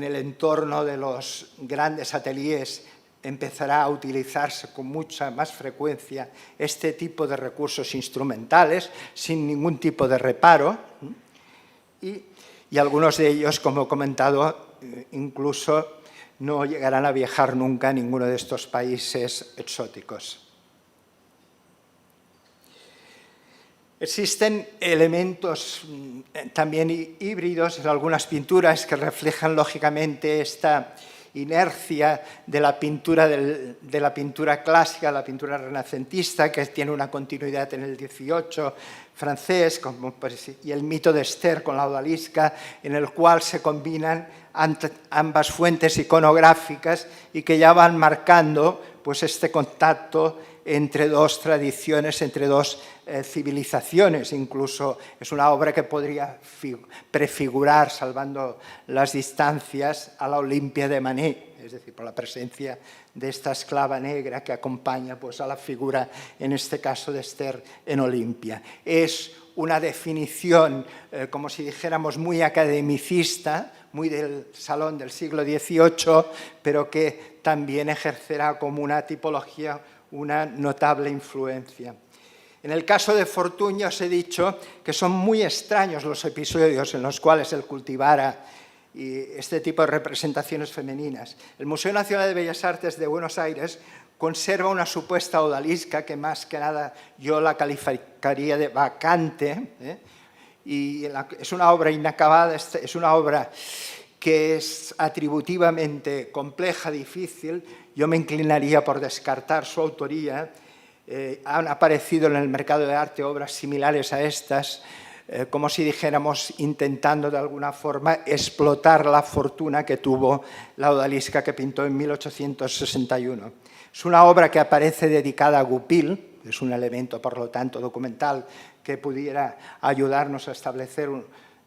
Speaker 1: el entorno de los grandes ateliers empezará a utilizarse con mucha más frecuencia este tipo de recursos instrumentales sin ningún tipo de reparo y algunos de ellos, como he comentado, incluso no llegarán a viajar nunca a ninguno de estos países exóticos. Existen elementos también híbridos en algunas pinturas que reflejan lógicamente esta inercia de la pintura clásica, la pintura renacentista, que tiene una continuidad en el XVIII francés, y el mito de Esther con la odalisca, en el cual se combinan ambas fuentes iconográficas y que ya van marcando pues, este contacto entre dos tradiciones, entre dos civilizaciones. Incluso es una obra que podría prefigurar, salvando las distancias, a la Olimpia de Manet, es decir, por la presencia de esta esclava negra que acompaña pues, a la figura, en este caso de Esther, en Olimpia. Es una definición, como si dijéramos, muy academicista, muy del salón del siglo XVIII, pero que también ejercerá como una tipología una notable influencia. En el caso de Fortuny os he dicho que son muy extraños los episodios en los cuales él cultivara este tipo de representaciones femeninas. El Museo Nacional de Bellas Artes de Buenos Aires conserva una supuesta odalisca que más que nada yo la calificaría de vacante, y es una obra inacabada, es una obra que es atributivamente compleja, difícil. Yo me inclinaría por descartar su autoría. Han aparecido en el mercado de arte obras similares a estas, como si dijéramos intentando de alguna forma explotar la fortuna que tuvo la odalisca que pintó en 1861. Es una obra que aparece dedicada a Goupil, es un elemento por lo tanto documental que pudiera ayudarnos a establecer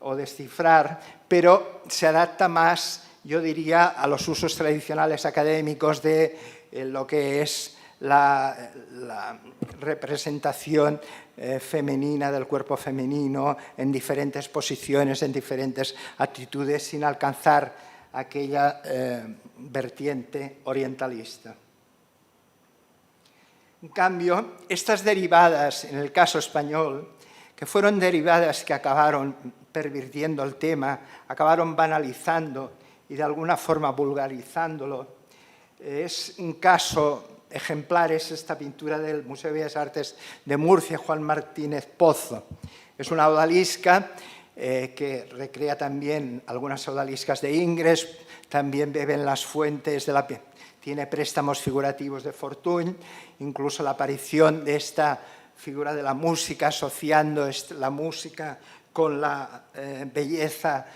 Speaker 1: o descifrar, pero se adapta más, yo diría, a los usos tradicionales académicos de lo que es la representación femenina del cuerpo femenino en diferentes posiciones, en diferentes actitudes, sin alcanzar aquella vertiente orientalista. En cambio, estas derivadas, en el caso español, que fueron derivadas que acabaron pervirtiendo el tema, acabaron banalizando y de alguna forma vulgarizándolo, es un caso ejemplar, es esta pintura del Museo de Bellas Artes de Murcia, Juan Martínez Pozo. Es una odalisca que recrea también algunas odaliscas de Ingres, también bebe en las fuentes de la... Tiene préstamos figurativos de Fortuny, incluso la aparición de esta figura de la música, asociando la música con la belleza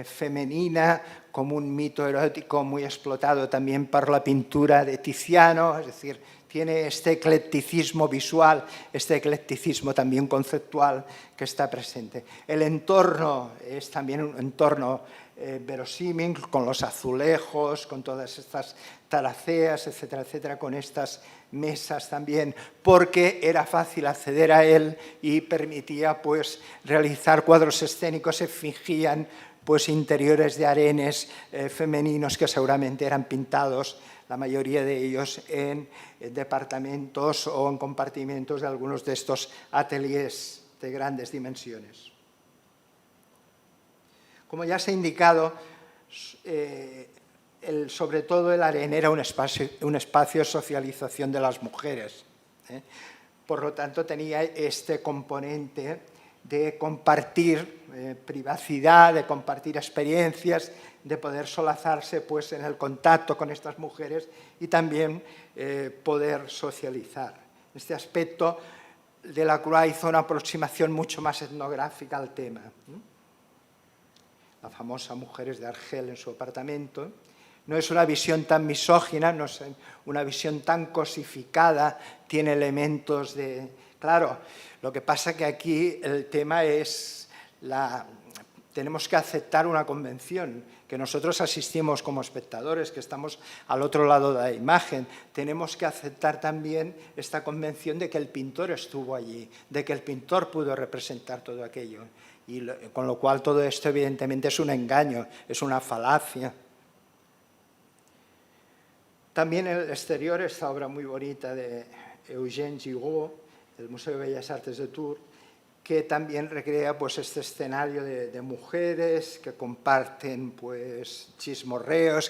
Speaker 1: femenina, como un mito erótico muy explotado también por la pintura de Tiziano, es decir, tiene este eclecticismo visual, este eclecticismo también conceptual que está presente. El entorno es también un entorno verosímil, con los azulejos, con todas estas taraceas, etcétera, etcétera, con estas mesas también, porque era fácil acceder a él y permitía pues, realizar cuadros escénicos, se fingían pues, interiores de harenes femeninos que seguramente eran pintados, la mayoría de ellos en departamentos o en compartimentos de algunos de estos ateliers de grandes dimensiones. Como ya se ha indicado, sobre todo el harén era un espacio de socialización de las mujeres. Por lo tanto, tenía este componente de compartir privacidad, de compartir experiencias, de poder solazarse pues, en el contacto con estas mujeres y también poder socializar. En este aspecto, Delacroix hizo una aproximación mucho más etnográfica al tema. La famosa Mujeres de Argel en su apartamento. No es una visión tan misógina, no es una visión tan cosificada, tiene elementos Claro, lo que pasa que aquí el tema es tenemos que aceptar una convención, que nosotros asistimos como espectadores, que estamos al otro lado de la imagen. Tenemos que aceptar también esta convención de que el pintor estuvo allí, de que el pintor pudo representar todo aquello. Y con lo cual todo esto evidentemente es un engaño, es una falacia. También en el exterior, esta obra muy bonita de Eugène Giroux, del Museo de Bellas Artes de Tours, que también recrea pues, este escenario de mujeres que comparten pues, chismorreos,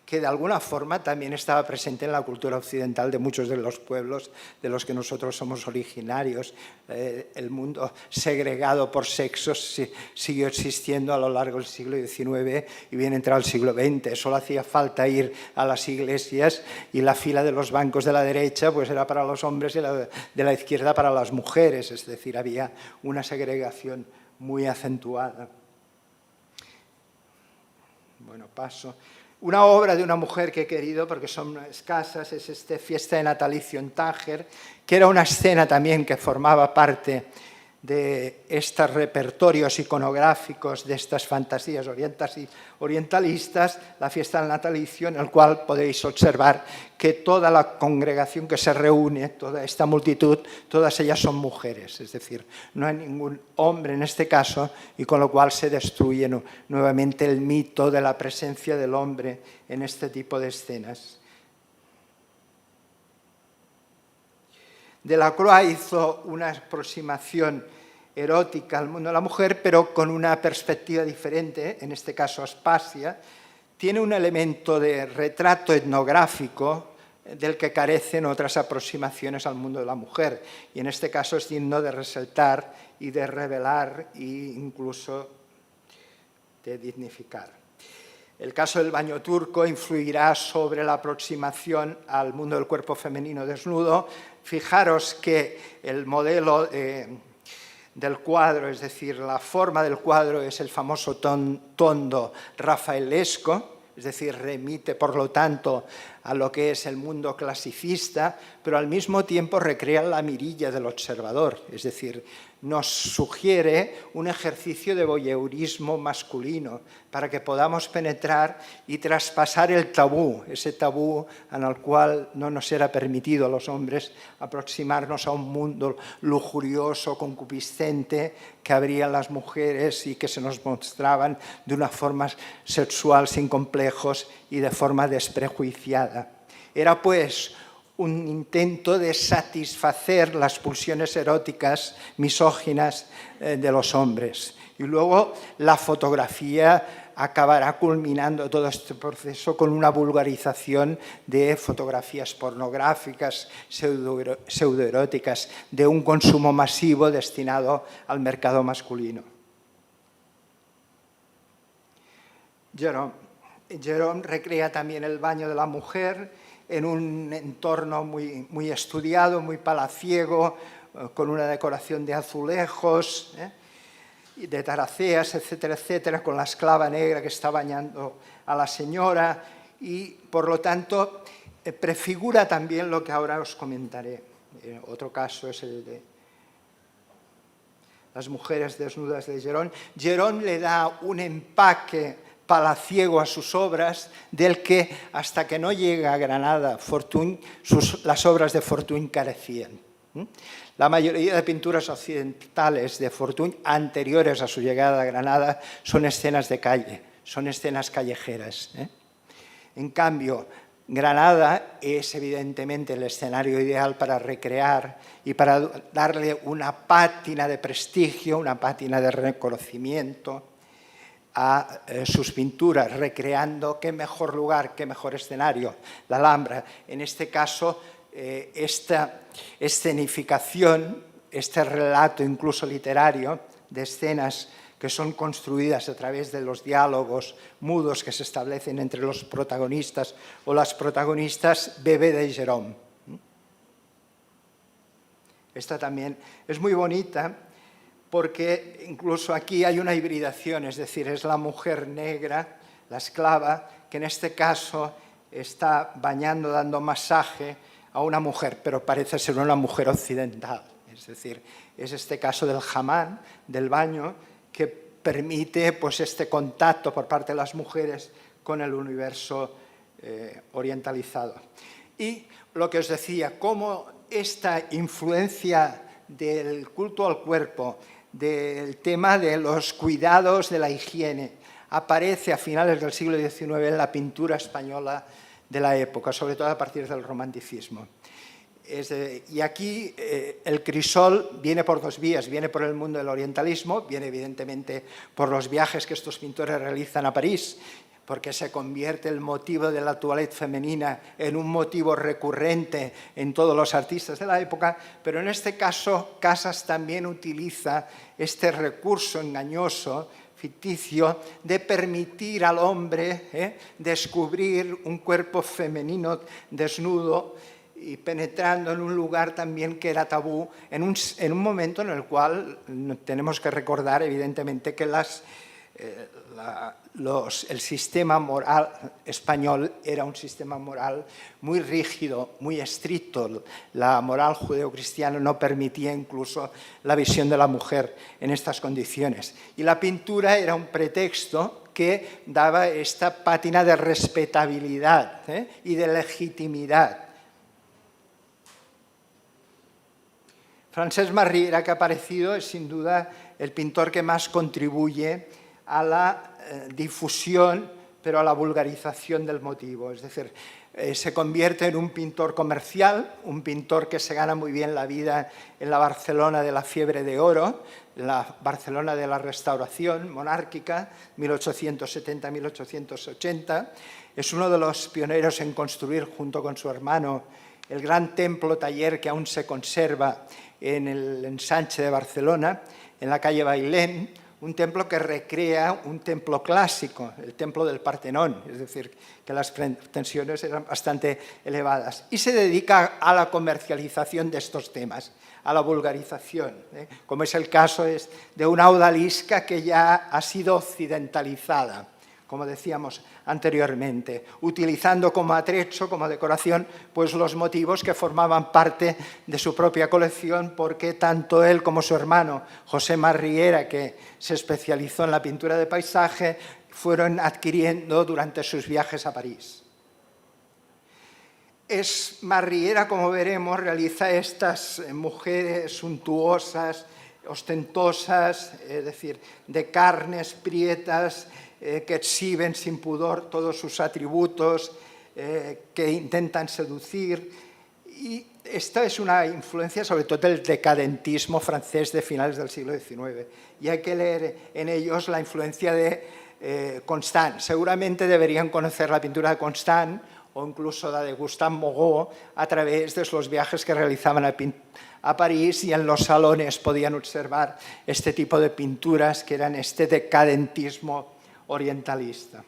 Speaker 1: que de alguna forma también estaba presente en la cultura occidental de muchos de los pueblos de los que nosotros somos originarios. El mundo segregado por sexos siguió existiendo a lo largo del siglo XIX y bien entrado el siglo XX. Solo hacía falta ir a las iglesias y la fila de los bancos de la derecha pues, era para los hombres y la de la izquierda para las mujeres. Es decir, había una segregación muy acentuada. Bueno, paso. Una obra de una mujer que he querido, porque son escasas, es Fiesta de Natalicio en Tánger, que era una escena también que formaba parte de estos repertorios iconográficos, de estas fantasías orientalistas, la fiesta del natalicio, en el cual podéis observar que toda la congregación que se reúne, toda esta multitud, todas ellas son mujeres, es decir, no hay ningún hombre en este caso, y con lo cual se destruye nuevamente el mito de la presencia del hombre en este tipo de escenas. Delacroix hizo una aproximación erótica al mundo de la mujer, pero con una perspectiva diferente, en este caso Aspasia. Tiene un elemento de retrato etnográfico del que carecen otras aproximaciones al mundo de la mujer, y en este caso es digno de resaltar y de revelar e incluso de dignificar. El caso del baño turco influirá sobre la aproximación al mundo del cuerpo femenino desnudo. Fijaros que el modelo del cuadro, es decir, la forma del cuadro es el famoso tondo rafaelesco, es decir, remite, por lo tanto, a lo que es el mundo clasicista, pero al mismo tiempo recrea la mirilla del observador, es decir, nos sugiere un ejercicio de voyeurismo masculino para que podamos penetrar y traspasar el tabú, ese tabú en el cual no nos era permitido a los hombres aproximarnos a un mundo lujurioso, concupiscente, que abrían las mujeres y que se nos mostraban de una forma sexual sin complejos y de forma desprejuiciada. Era pues un intento de satisfacer las pulsiones eróticas misóginas de los hombres. Y luego la fotografía acabará culminando todo este proceso con una vulgarización de fotografías pornográficas, pseudoeróticas, de un consumo masivo destinado al mercado masculino. Gérôme recrea también el baño de la mujer en un entorno muy estudiado, muy palaciego, con una decoración de azulejos, de taraceas, etcétera, etcétera, con la esclava negra que está bañando a la señora y, por lo tanto, prefigura también lo que ahora os comentaré. Otro caso es el de las mujeres desnudas de Gérôme. Gérôme le da un empaque palaciego a sus obras, del que hasta que no llega a Granada Fortuny, las obras de Fortuny carecían. La mayoría de pinturas occidentales de Fortuny, anteriores a su llegada a Granada, son escenas de calle, son escenas callejeras. En cambio, Granada es evidentemente el escenario ideal para recrear y para darle una pátina de prestigio, una pátina de reconocimiento a sus pinturas, recreando qué mejor lugar, qué mejor escenario, la Alhambra. En este caso, esta escenificación, este relato incluso literario de escenas que son construidas a través de los diálogos mudos que se establecen entre los protagonistas o las protagonistas, bebe de Gérôme. Esta también es muy bonita, porque incluso aquí hay una hibridación, es decir, es la mujer negra, la esclava, que en este caso está bañando, dando masaje a una mujer, pero parece ser una mujer occidental, es Es decir, es este caso del hammam, del baño, que permite pues, este contacto por parte de las mujeres con el universo orientalizado. Y lo que os decía, cómo esta influencia del culto al cuerpo, del tema de los cuidados de la higiene, aparece a finales del siglo XIX en la pintura española de la época, sobre todo a partir del romanticismo. Y aquí el crisol viene por dos vías, viene por el mundo del orientalismo, viene evidentemente por los viajes que estos pintores realizan a París, porque se convierte el motivo de la toilette femenina en un motivo recurrente en todos los artistas de la época, pero en este caso Casas también utiliza este recurso engañoso, ficticio, de permitir al hombre descubrir un cuerpo femenino desnudo y penetrando en un lugar también que era tabú, en un momento en el cual tenemos que recordar evidentemente que el sistema moral español era un sistema moral muy rígido, muy estricto. La moral judeocristiana no permitía incluso la visión de la mujer en estas condiciones. Y la pintura era un pretexto que daba esta pátina de respetabilidad y de legitimidad. Francesc Masriera, que ha aparecido, es sin duda el pintor que más contribuye a la difusión, pero a la vulgarización del motivo. Es decir, se convierte en un pintor comercial, un pintor que se gana muy bien la vida en la Barcelona de la fiebre de oro, la Barcelona de la restauración monárquica, 1870-1880. Es uno de los pioneros en construir, junto con su hermano, el gran templo taller que aún se conserva en el ensanche de Barcelona, en la calle Bailén, un templo que recrea un templo clásico, el templo del Partenón, es decir, que las pretensiones eran bastante elevadas. Y se dedica a la comercialización de estos temas, a la vulgarización, como es el caso de una odalisca que ya ha sido occidentalizada, como decíamos anteriormente, utilizando como atrecho, como decoración, pues los motivos que formaban parte de su propia colección, porque tanto él como su hermano, José Masriera, que se especializó en la pintura de paisaje, fueron adquiriendo durante sus viajes a París. Masriera, como veremos, realiza estas mujeres suntuosas, ostentosas, es decir, de carnes prietas, que exhiben sin pudor todos sus atributos, que intentan seducir. Y esta es una influencia sobre todo del decadentismo francés de finales del siglo XIX. Y hay que leer en ellos la influencia de Constant. Seguramente deberían conocer la pintura de Constant o incluso la de Gustave Moreau a través de los viajes que realizaban a París, y en los salones podían observar este tipo de pinturas que eran este decadentismo orientalista.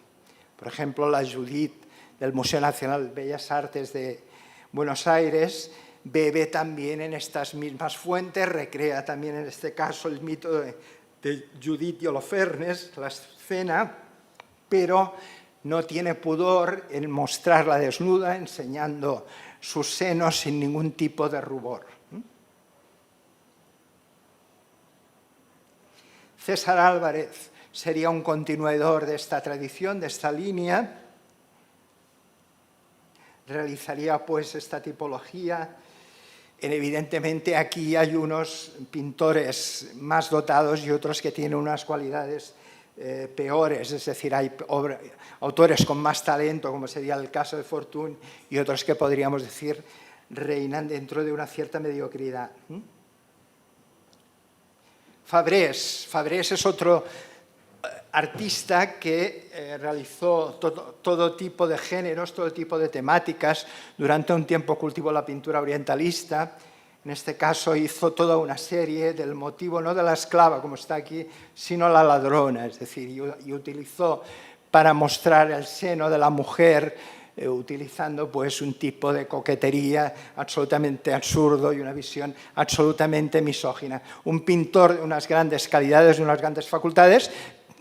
Speaker 1: Por ejemplo, la Judith del Museo Nacional de Bellas Artes de Buenos Aires bebe también en estas mismas fuentes, recrea también en este caso el mito de Judith y Holofernes, la escena, pero no tiene pudor en mostrarla desnuda, enseñando sus senos sin ningún tipo de rubor. César Álvarez sería un continuador de esta tradición, de esta línea. Realizaría pues esta tipología. Evidentemente aquí hay unos pintores más dotados y otros que tienen unas cualidades peores, es decir, hay autores con más talento, como sería el caso de Fortuny, y otros que podríamos decir reinan dentro de una cierta mediocridad. Fabrés es otro artista que realizó todo tipo de géneros, todo tipo de temáticas. Durante un tiempo cultivó la pintura orientalista. En este caso hizo toda una serie del motivo, no de la esclava, como está aquí, sino la ladrona. Es decir, y utilizó para mostrar el seno de la mujer, utilizando pues un tipo de coquetería absolutamente absurdo y una visión absolutamente misógina. Un pintor de unas grandes calidades, de unas grandes facultades,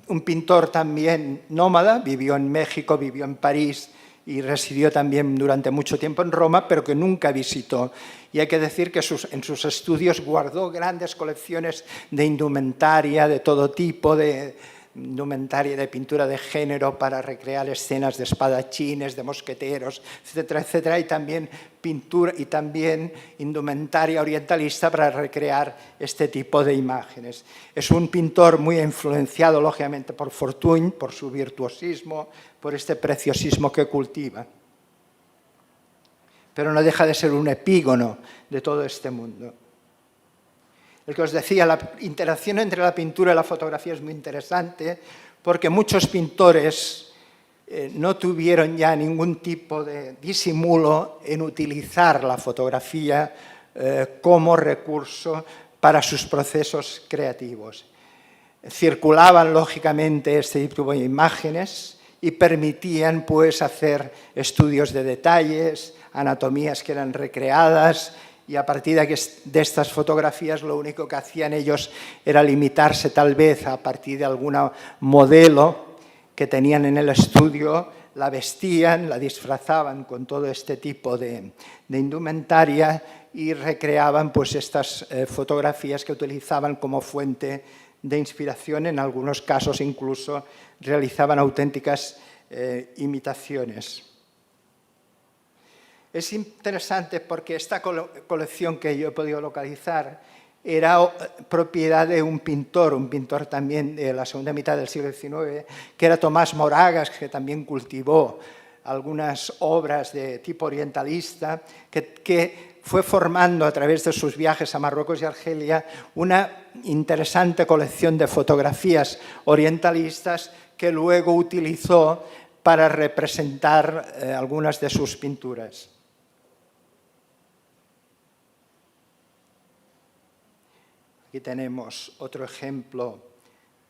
Speaker 1: un pintor también nómada, vivió en México, vivió en París y residió también durante mucho tiempo en Roma, pero que nunca visitó. Y hay que decir que en sus estudios guardó grandes colecciones de indumentaria de todo tipo, de indumentaria de pintura de género para recrear escenas de espadachines, de mosqueteros, etcétera, etcétera, y también pintura y también indumentaria orientalista para recrear este tipo de imágenes. Es un pintor muy influenciado, lógicamente, por Fortuny, por su virtuosismo, por este preciosismo que cultiva. Pero no deja de ser un epígono de todo este mundo. El que os decía, la interacción entre la pintura y la fotografía es muy interesante porque muchos pintores no tuvieron ya ningún tipo de disimulo en utilizar la fotografía como recurso para sus procesos creativos. Circulaban, lógicamente, este tipo de imágenes y permitían, pues, hacer estudios de detalles, anatomías que eran recreadas, y a partir de estas fotografías lo único que hacían ellos era limitarse tal vez a partir de alguna modelo que tenían en el estudio, la vestían, la disfrazaban con todo este tipo de indumentaria y recreaban pues estas fotografías que utilizaban como fuente de inspiración. En algunos casos incluso realizaban auténticas imitaciones. Es interesante porque esta colección que yo he podido localizar era propiedad de un pintor también de la segunda mitad del siglo XIX, que era Tomás Moragas, que también cultivó algunas obras de tipo orientalista, que fue formando a través de sus viajes a Marruecos y Argelia una interesante colección de fotografías orientalistas que luego utilizó para representar algunas de sus pinturas. Aquí tenemos otro ejemplo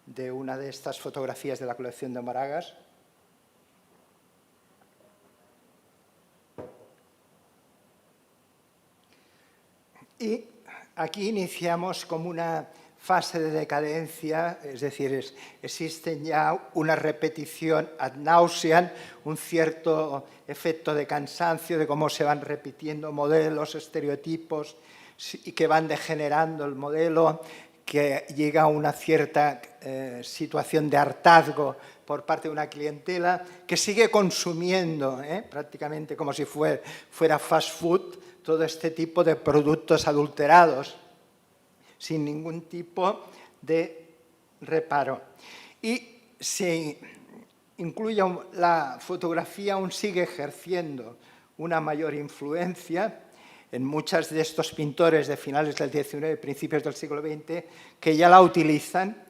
Speaker 1: de una de estas fotografías de la colección de Moragas. Y aquí iniciamos como una fase de decadencia, es decir, existen ya una repetición ad nauseam, un cierto efecto de cansancio de cómo se van repitiendo modelos, estereotipos, y que van degenerando el modelo, que llega a una cierta situación de hartazgo por parte de una clientela que sigue consumiendo prácticamente como si fuera fast food todo este tipo de productos adulterados sin ningún tipo de reparo. Y se incluye la fotografía, aún sigue ejerciendo una mayor influencia en muchos de estos pintores de finales del XIX y principios del siglo XX que ya la utilizan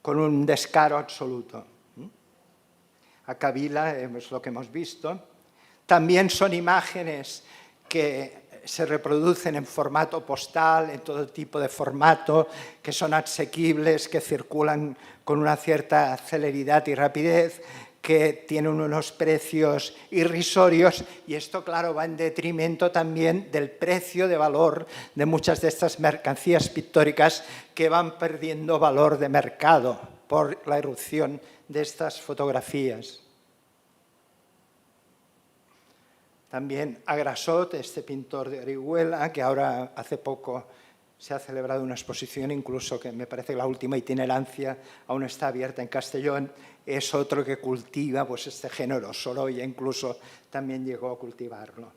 Speaker 1: con un descaro absoluto. A Kabila es lo que hemos visto. También son imágenes que se reproducen en formato postal, en todo tipo de formato, que son asequibles, que circulan con una cierta celeridad y rapidez, que tienen unos precios irrisorios, y esto, claro, va en detrimento también del precio de valor de muchas de estas mercancías pictóricas que van perdiendo valor de mercado por la irrupción de estas fotografías. También Agrasot, este pintor de Orihuela, que ahora hace poco se ha celebrado una exposición, incluso que me parece que la última itinerancia aún está abierta en Castellón, es otro que cultiva pues, este género. Sorolla incluso también llegó a cultivarlo.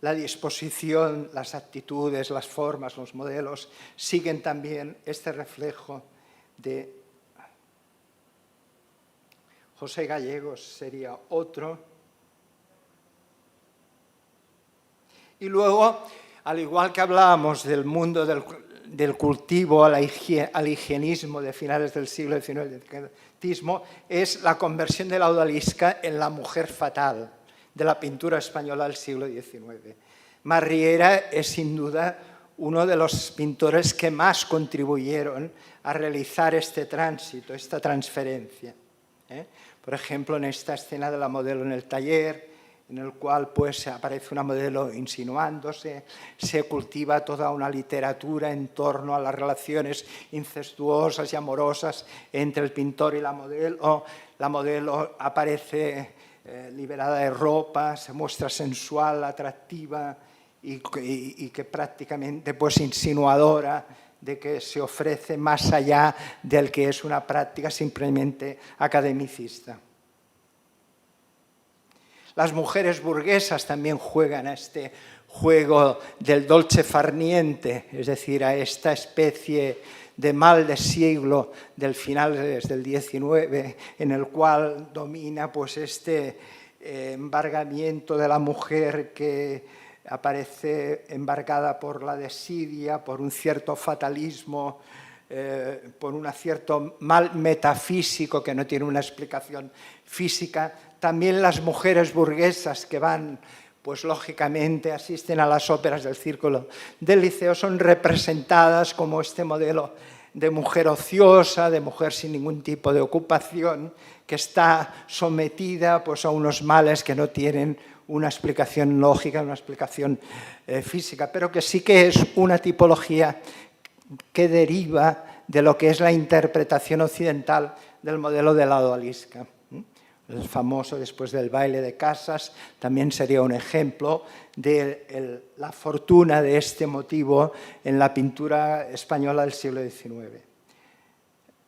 Speaker 1: La disposición, las actitudes, las formas, los modelos siguen también este reflejo de José Gallegos, sería otro. Y luego, al igual que hablábamos del mundo del cultivo al higienismo de finales del siglo XIX, del catecismo, es la conversión de la odalisca en la mujer fatal de la pintura española del siglo XIX. Marriera es sin duda uno de los pintores que más contribuyeron a realizar este tránsito, esta transferencia. Por ejemplo, en esta escena de la modelo en el taller, en el cual pues, aparece una modelo insinuándose, se cultiva toda una literatura en torno a las relaciones incestuosas y amorosas entre el pintor y la modelo. La modelo aparece liberada de ropa, se muestra sensual, atractiva y que prácticamente pues insinuadora de que se ofrece más allá del que es una práctica simplemente academicista. Las mujeres burguesas también juegan a este juego del dolce far niente, es decir, a esta especie de mal de siglo del final del XIX, en el cual domina pues este embargamiento de la mujer que aparece embargada por la desidia, por un cierto fatalismo, por un cierto mal metafísico que no tiene una explicación física. También las mujeres burguesas que van, pues lógicamente asisten a las óperas del Círculo del Liceo, son representadas como este modelo de mujer ociosa, de mujer sin ningún tipo de ocupación, que está sometida pues, a unos males que no tienen una explicación lógica, una explicación física, pero que sí que es una tipología que deriva de lo que es la interpretación occidental del modelo de la odalisca. El famoso Después del baile de Casas también sería un ejemplo de la fortuna de este motivo en la pintura española del siglo XIX.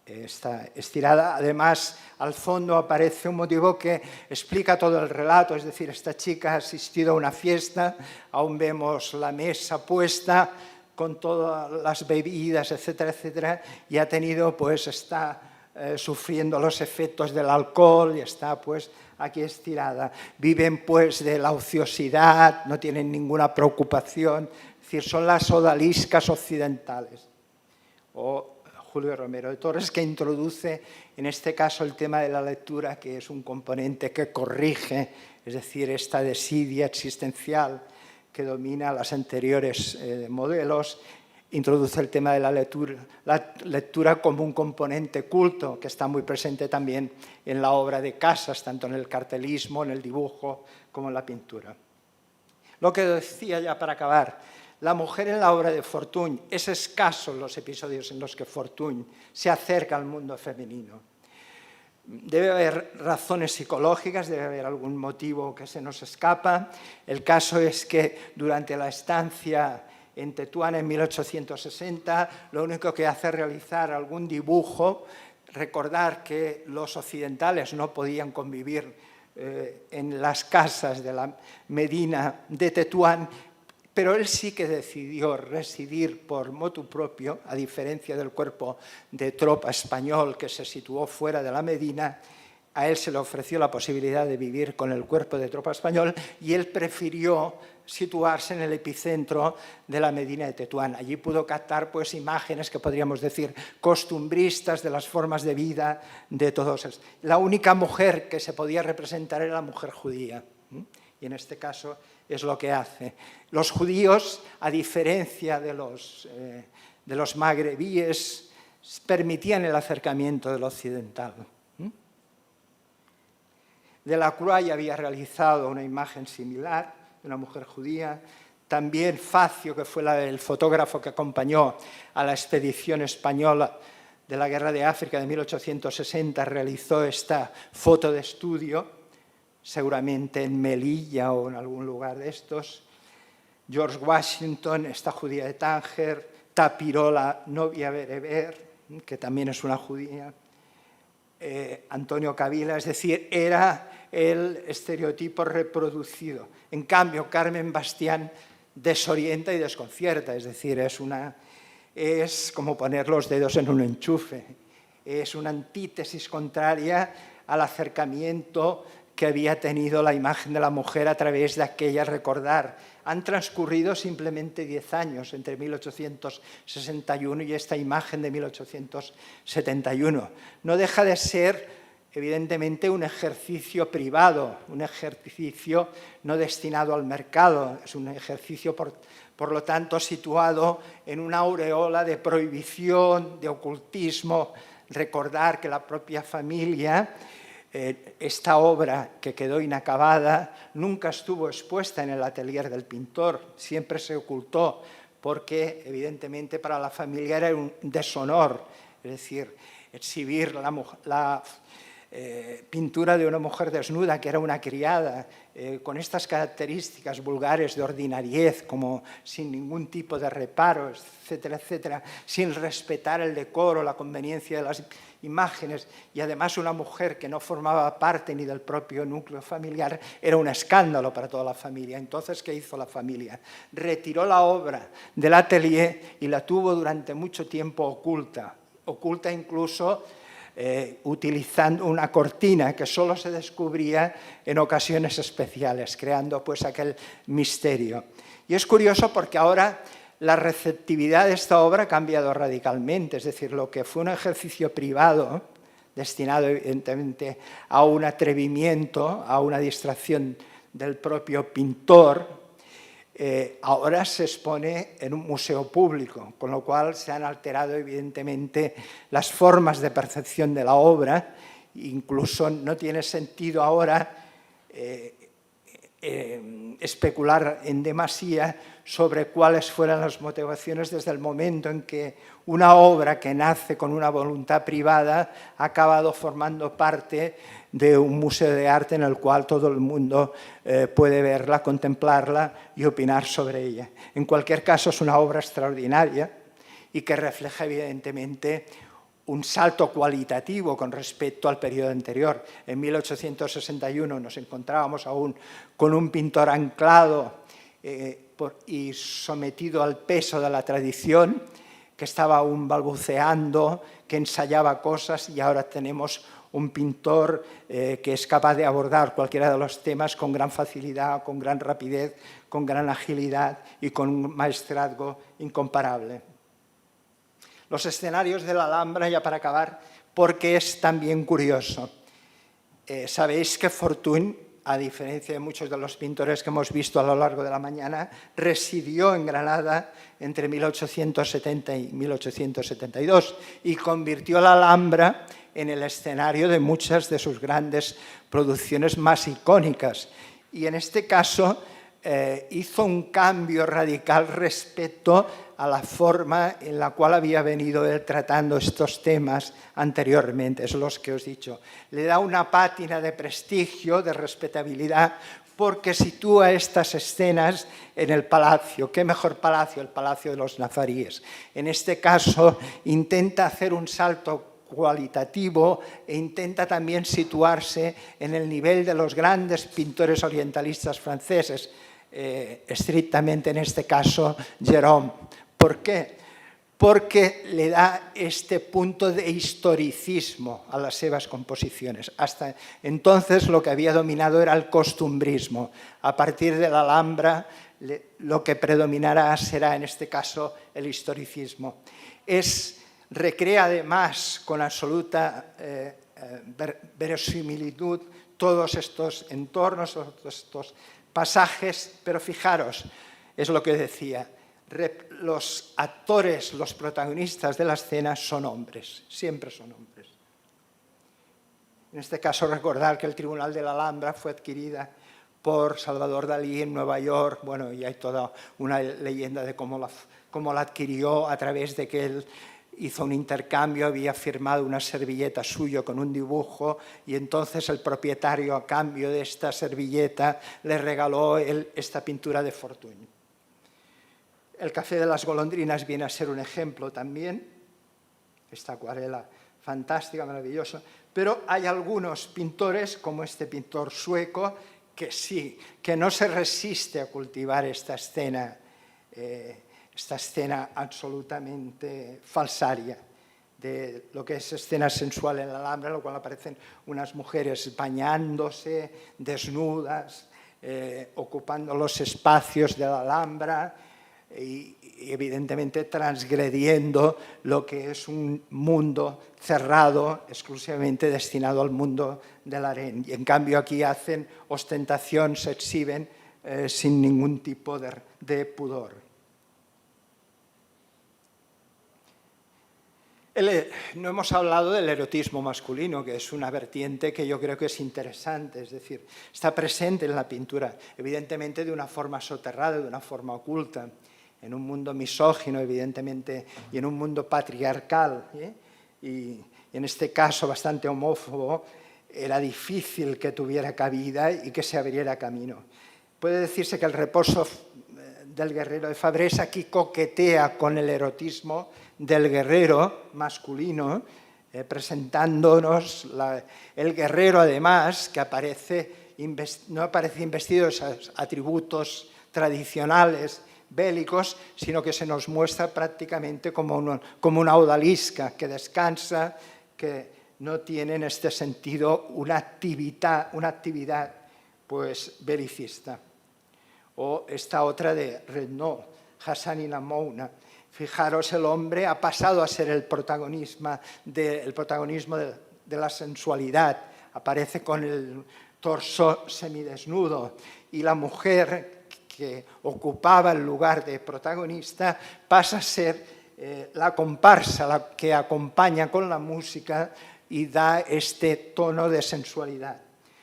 Speaker 1: Está estirada, además al fondo aparece un motivo que explica todo el relato, es decir, esta chica ha asistido a una fiesta, aún vemos la mesa puesta con todas las bebidas, etcétera, etcétera, y ha tenido, pues está sufriendo los efectos del alcohol y está pues aquí estirada. Viven pues de la ociosidad, no tienen ninguna preocupación, es decir, son las odaliscas occidentales. O Julio Romero de Torres, que introduce en este caso el tema de la lectura, que es un componente que corrige, es decir, esta desidia existencial que domina los anteriores modelos. Introduce el tema de la lectura como un componente culto, que está muy presente también en la obra de Casas, tanto en el cartelismo, en el dibujo, como en la pintura. Lo que decía ya para acabar, la mujer en la obra de Fortuny, es escaso los episodios en los que Fortuny se acerca al mundo femenino. Debe haber razones psicológicas, debe haber algún motivo que se nos escapa. El caso es que durante la estancia en Tetuán en 1860, lo único que hace es realizar algún dibujo, recordar que los occidentales no podían convivir en las casas de la Medina de Tetuán, pero él sí que decidió residir por motu propio, a diferencia del cuerpo de tropa español que se situó fuera de la Medina. A él se le ofreció la posibilidad de vivir con el cuerpo de tropa español y él prefirió situarse en el epicentro de la Medina de Tetuán. Allí pudo captar pues, imágenes que podríamos decir costumbristas de las formas de vida de todos ellos. La única mujer que se podía representar era la mujer judía. Y en este caso es lo que hace. Los judíos, a diferencia de los magrebíes, permitían el acercamiento del occidental. Delacroix ya había realizado una imagen similar de una mujer judía. También Facio, que fue el fotógrafo que acompañó a la expedición española de la Guerra de África de 1860, realizó esta foto de estudio, seguramente en Melilla o en algún lugar de estos. George Washington, esta judía de Tánger, Tapirola, novia bereber, que también es una judía. Antonio Cavila, es decir, era el estereotipo reproducido. En cambio, Carmen Bastián desorienta y desconcierta, es decir, es como poner los dedos en un enchufe. Es una antítesis contraria al acercamiento que había tenido la imagen de la mujer a través de aquella recordar. Han transcurrido simplemente 10 años entre 1861 y esta imagen de 1871. No deja de ser, evidentemente, un ejercicio privado, un ejercicio no destinado al mercado, es un ejercicio, por lo tanto, situado en una aureola de prohibición, de ocultismo. Recordar que la propia familia, esta obra que quedó inacabada, nunca estuvo expuesta en el atelier del pintor, siempre se ocultó porque evidentemente para la familia era un deshonor, es decir, exhibir pintura de una mujer desnuda que era una criada, con estas características vulgares de ordinariez, como sin ningún tipo de reparo, etcétera, etcétera, sin respetar el decoro, la conveniencia de las imágenes, y además una mujer que no formaba parte ni del propio núcleo familiar, era un escándalo para toda la familia. Entonces, ¿qué hizo la familia? Retiró la obra del atelier y la tuvo durante mucho tiempo oculta incluso utilizando una cortina que solo se descubría en ocasiones especiales, creando pues aquel misterio. Y es curioso porque ahora la receptividad de esta obra ha cambiado radicalmente, es decir, lo que fue un ejercicio privado, destinado evidentemente a un atrevimiento, a una distracción del propio pintor, ahora se expone en un museo público, con lo cual se han alterado evidentemente las formas de percepción de la obra. Incluso no tiene sentido ahora especular en demasía sobre cuáles fueran las motivaciones desde el momento en que una obra que nace con una voluntad privada ha acabado formando parte de un museo de arte en el cual todo el mundo puede verla, contemplarla y opinar sobre ella. En cualquier caso, es una obra extraordinaria y que refleja evidentemente un salto cualitativo con respecto al periodo anterior. En 1861 nos encontrábamos aún con un pintor anclado y sometido al peso de la tradición, que estaba aún balbuceando, que ensayaba cosas, y ahora tenemos un pintor que es capaz de abordar cualquiera de los temas con gran facilidad, con gran rapidez, con gran agilidad y con un maestrazgo incomparable. Los escenarios de la Alhambra, ya para acabar, porque es también curioso. Sabéis que Fortuny, a diferencia de muchos de los pintores que hemos visto a lo largo de la mañana, residió en Granada entre 1870 y 1872 y convirtió la Alhambra en el escenario de muchas de sus grandes producciones más icónicas. Y en este caso hizo un cambio radical respecto a la forma en la cual había venido él tratando estos temas anteriormente, es lo que os he dicho. Le da una pátina de prestigio, de respetabilidad, porque sitúa estas escenas en el palacio. ¿Qué mejor palacio? El Palacio de los Nazaríes. En este caso, intenta hacer un salto cualitativo e intenta también situarse en el nivel de los grandes pintores orientalistas franceses, estrictamente en este caso Gérôme. ¿Por qué? Porque le da este punto de historicismo a las seves composiciones. Hasta entonces lo que había dominado era el costumbrismo. A partir de la Alhambra lo que predominará será en este caso el historicismo. Recrea además con absoluta verosimilitud todos estos entornos, todos estos pasajes, pero fijaros, es lo que decía, los actores, los protagonistas de la escena son hombres, siempre son hombres. En este caso, recordar que el Tribunal de la Alhambra fue adquirida por Salvador Dalí en Nueva York. Bueno, y hay toda una leyenda de cómo la adquirió a través de que él hizo un intercambio, había firmado una servilleta suya con un dibujo y entonces el propietario, a cambio de esta servilleta, le regaló esta pintura de Fortuny. El Café de las Golondrinas viene a ser un ejemplo también, esta acuarela fantástica, maravillosa, pero hay algunos pintores, como este pintor sueco, que sí, que no se resiste a cultivar esta escena absolutamente falsaria de lo que es escena sensual en la Alhambra, en lo cual aparecen unas mujeres bañándose, desnudas, ocupando los espacios de la Alhambra y evidentemente transgrediendo lo que es un mundo cerrado, exclusivamente destinado al mundo del harén. Y en cambio aquí hacen ostentación, se exhiben sin ningún tipo de pudor. No hemos hablado del erotismo masculino, que es una vertiente que yo creo que es interesante, es decir, está presente en la pintura, evidentemente de una forma soterrada, de una forma oculta, en un mundo misógino, evidentemente, y en un mundo patriarcal, y en este caso bastante homófobo, era difícil que tuviera cabida y que se abriera camino. Puede decirse que el reposo del guerrero de Fabrés aquí coquetea con el erotismo del guerrero masculino, presentándonos el guerrero, además, que no aparece investido de esos atributos tradicionales bélicos, sino que se nos muestra prácticamente como una odalisca que descansa, que no tiene en este sentido una actividad pues, belicista. O esta otra de Rednaud, Hassan y la Mouna. Fijaros, el hombre ha pasado a ser el protagonismo de la sensualidad. Aparece con el torso semidesnudo, y la mujer que ocupaba el lugar de protagonista pasa a ser la comparsa, la que acompaña con la música y da este tono de sensualidad.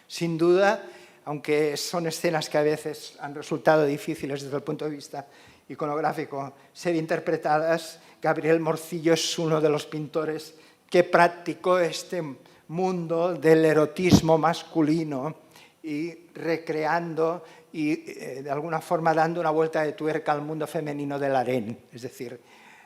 Speaker 1: Sin duda, aunque son escenas que a veces han resultado difíciles desde el punto de vista iconográfico ser interpretadas, Gabriel Morcillo es uno de los pintores que practicó este mundo del erotismo masculino y recreando y de alguna forma dando una vuelta de tuerca al mundo femenino del harén, es decir,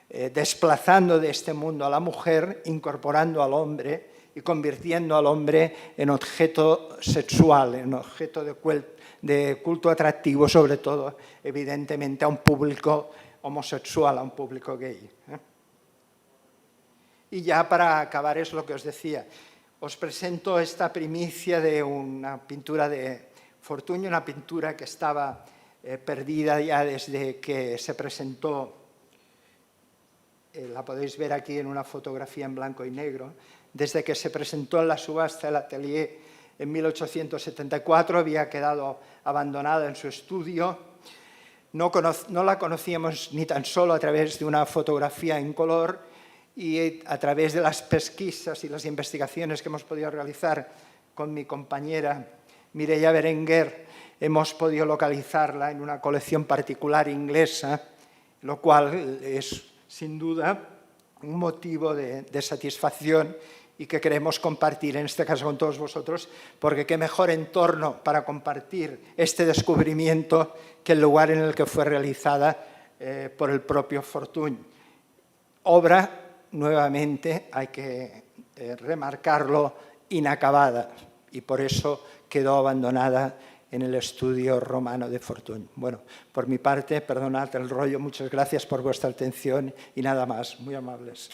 Speaker 1: desplazando de este mundo a la mujer, incorporando al hombre y convirtiendo al hombre en objeto sexual, en objeto de culto atractivo, sobre todo, evidentemente, a un público homosexual, a un público gay. Y ya para acabar es lo que os decía. Os presento esta primicia de una pintura de Fortuny, una pintura que estaba perdida ya desde que se presentó. La podéis ver aquí en una fotografía en blanco y negro. Desde que se presentó en la subasta del Atelier en 1874, había quedado abandonada en su estudio. No la conocíamos ni tan solo a través de una fotografía en color, y a través de las pesquisas y las investigaciones que hemos podido realizar con mi compañera Mireia Berenguer, hemos podido localizarla en una colección particular inglesa, lo cual es sin duda un motivo de satisfacción y que queremos compartir, en este caso con todos vosotros, porque qué mejor entorno para compartir este descubrimiento que el lugar en el que fue realizada por el propio Fortuny. Obra, nuevamente, hay que remarcarlo, inacabada, y por eso quedó abandonada en el estudio romano de Fortuny. Bueno, por mi parte, perdonad el rollo, muchas gracias por vuestra atención y nada más, muy amables.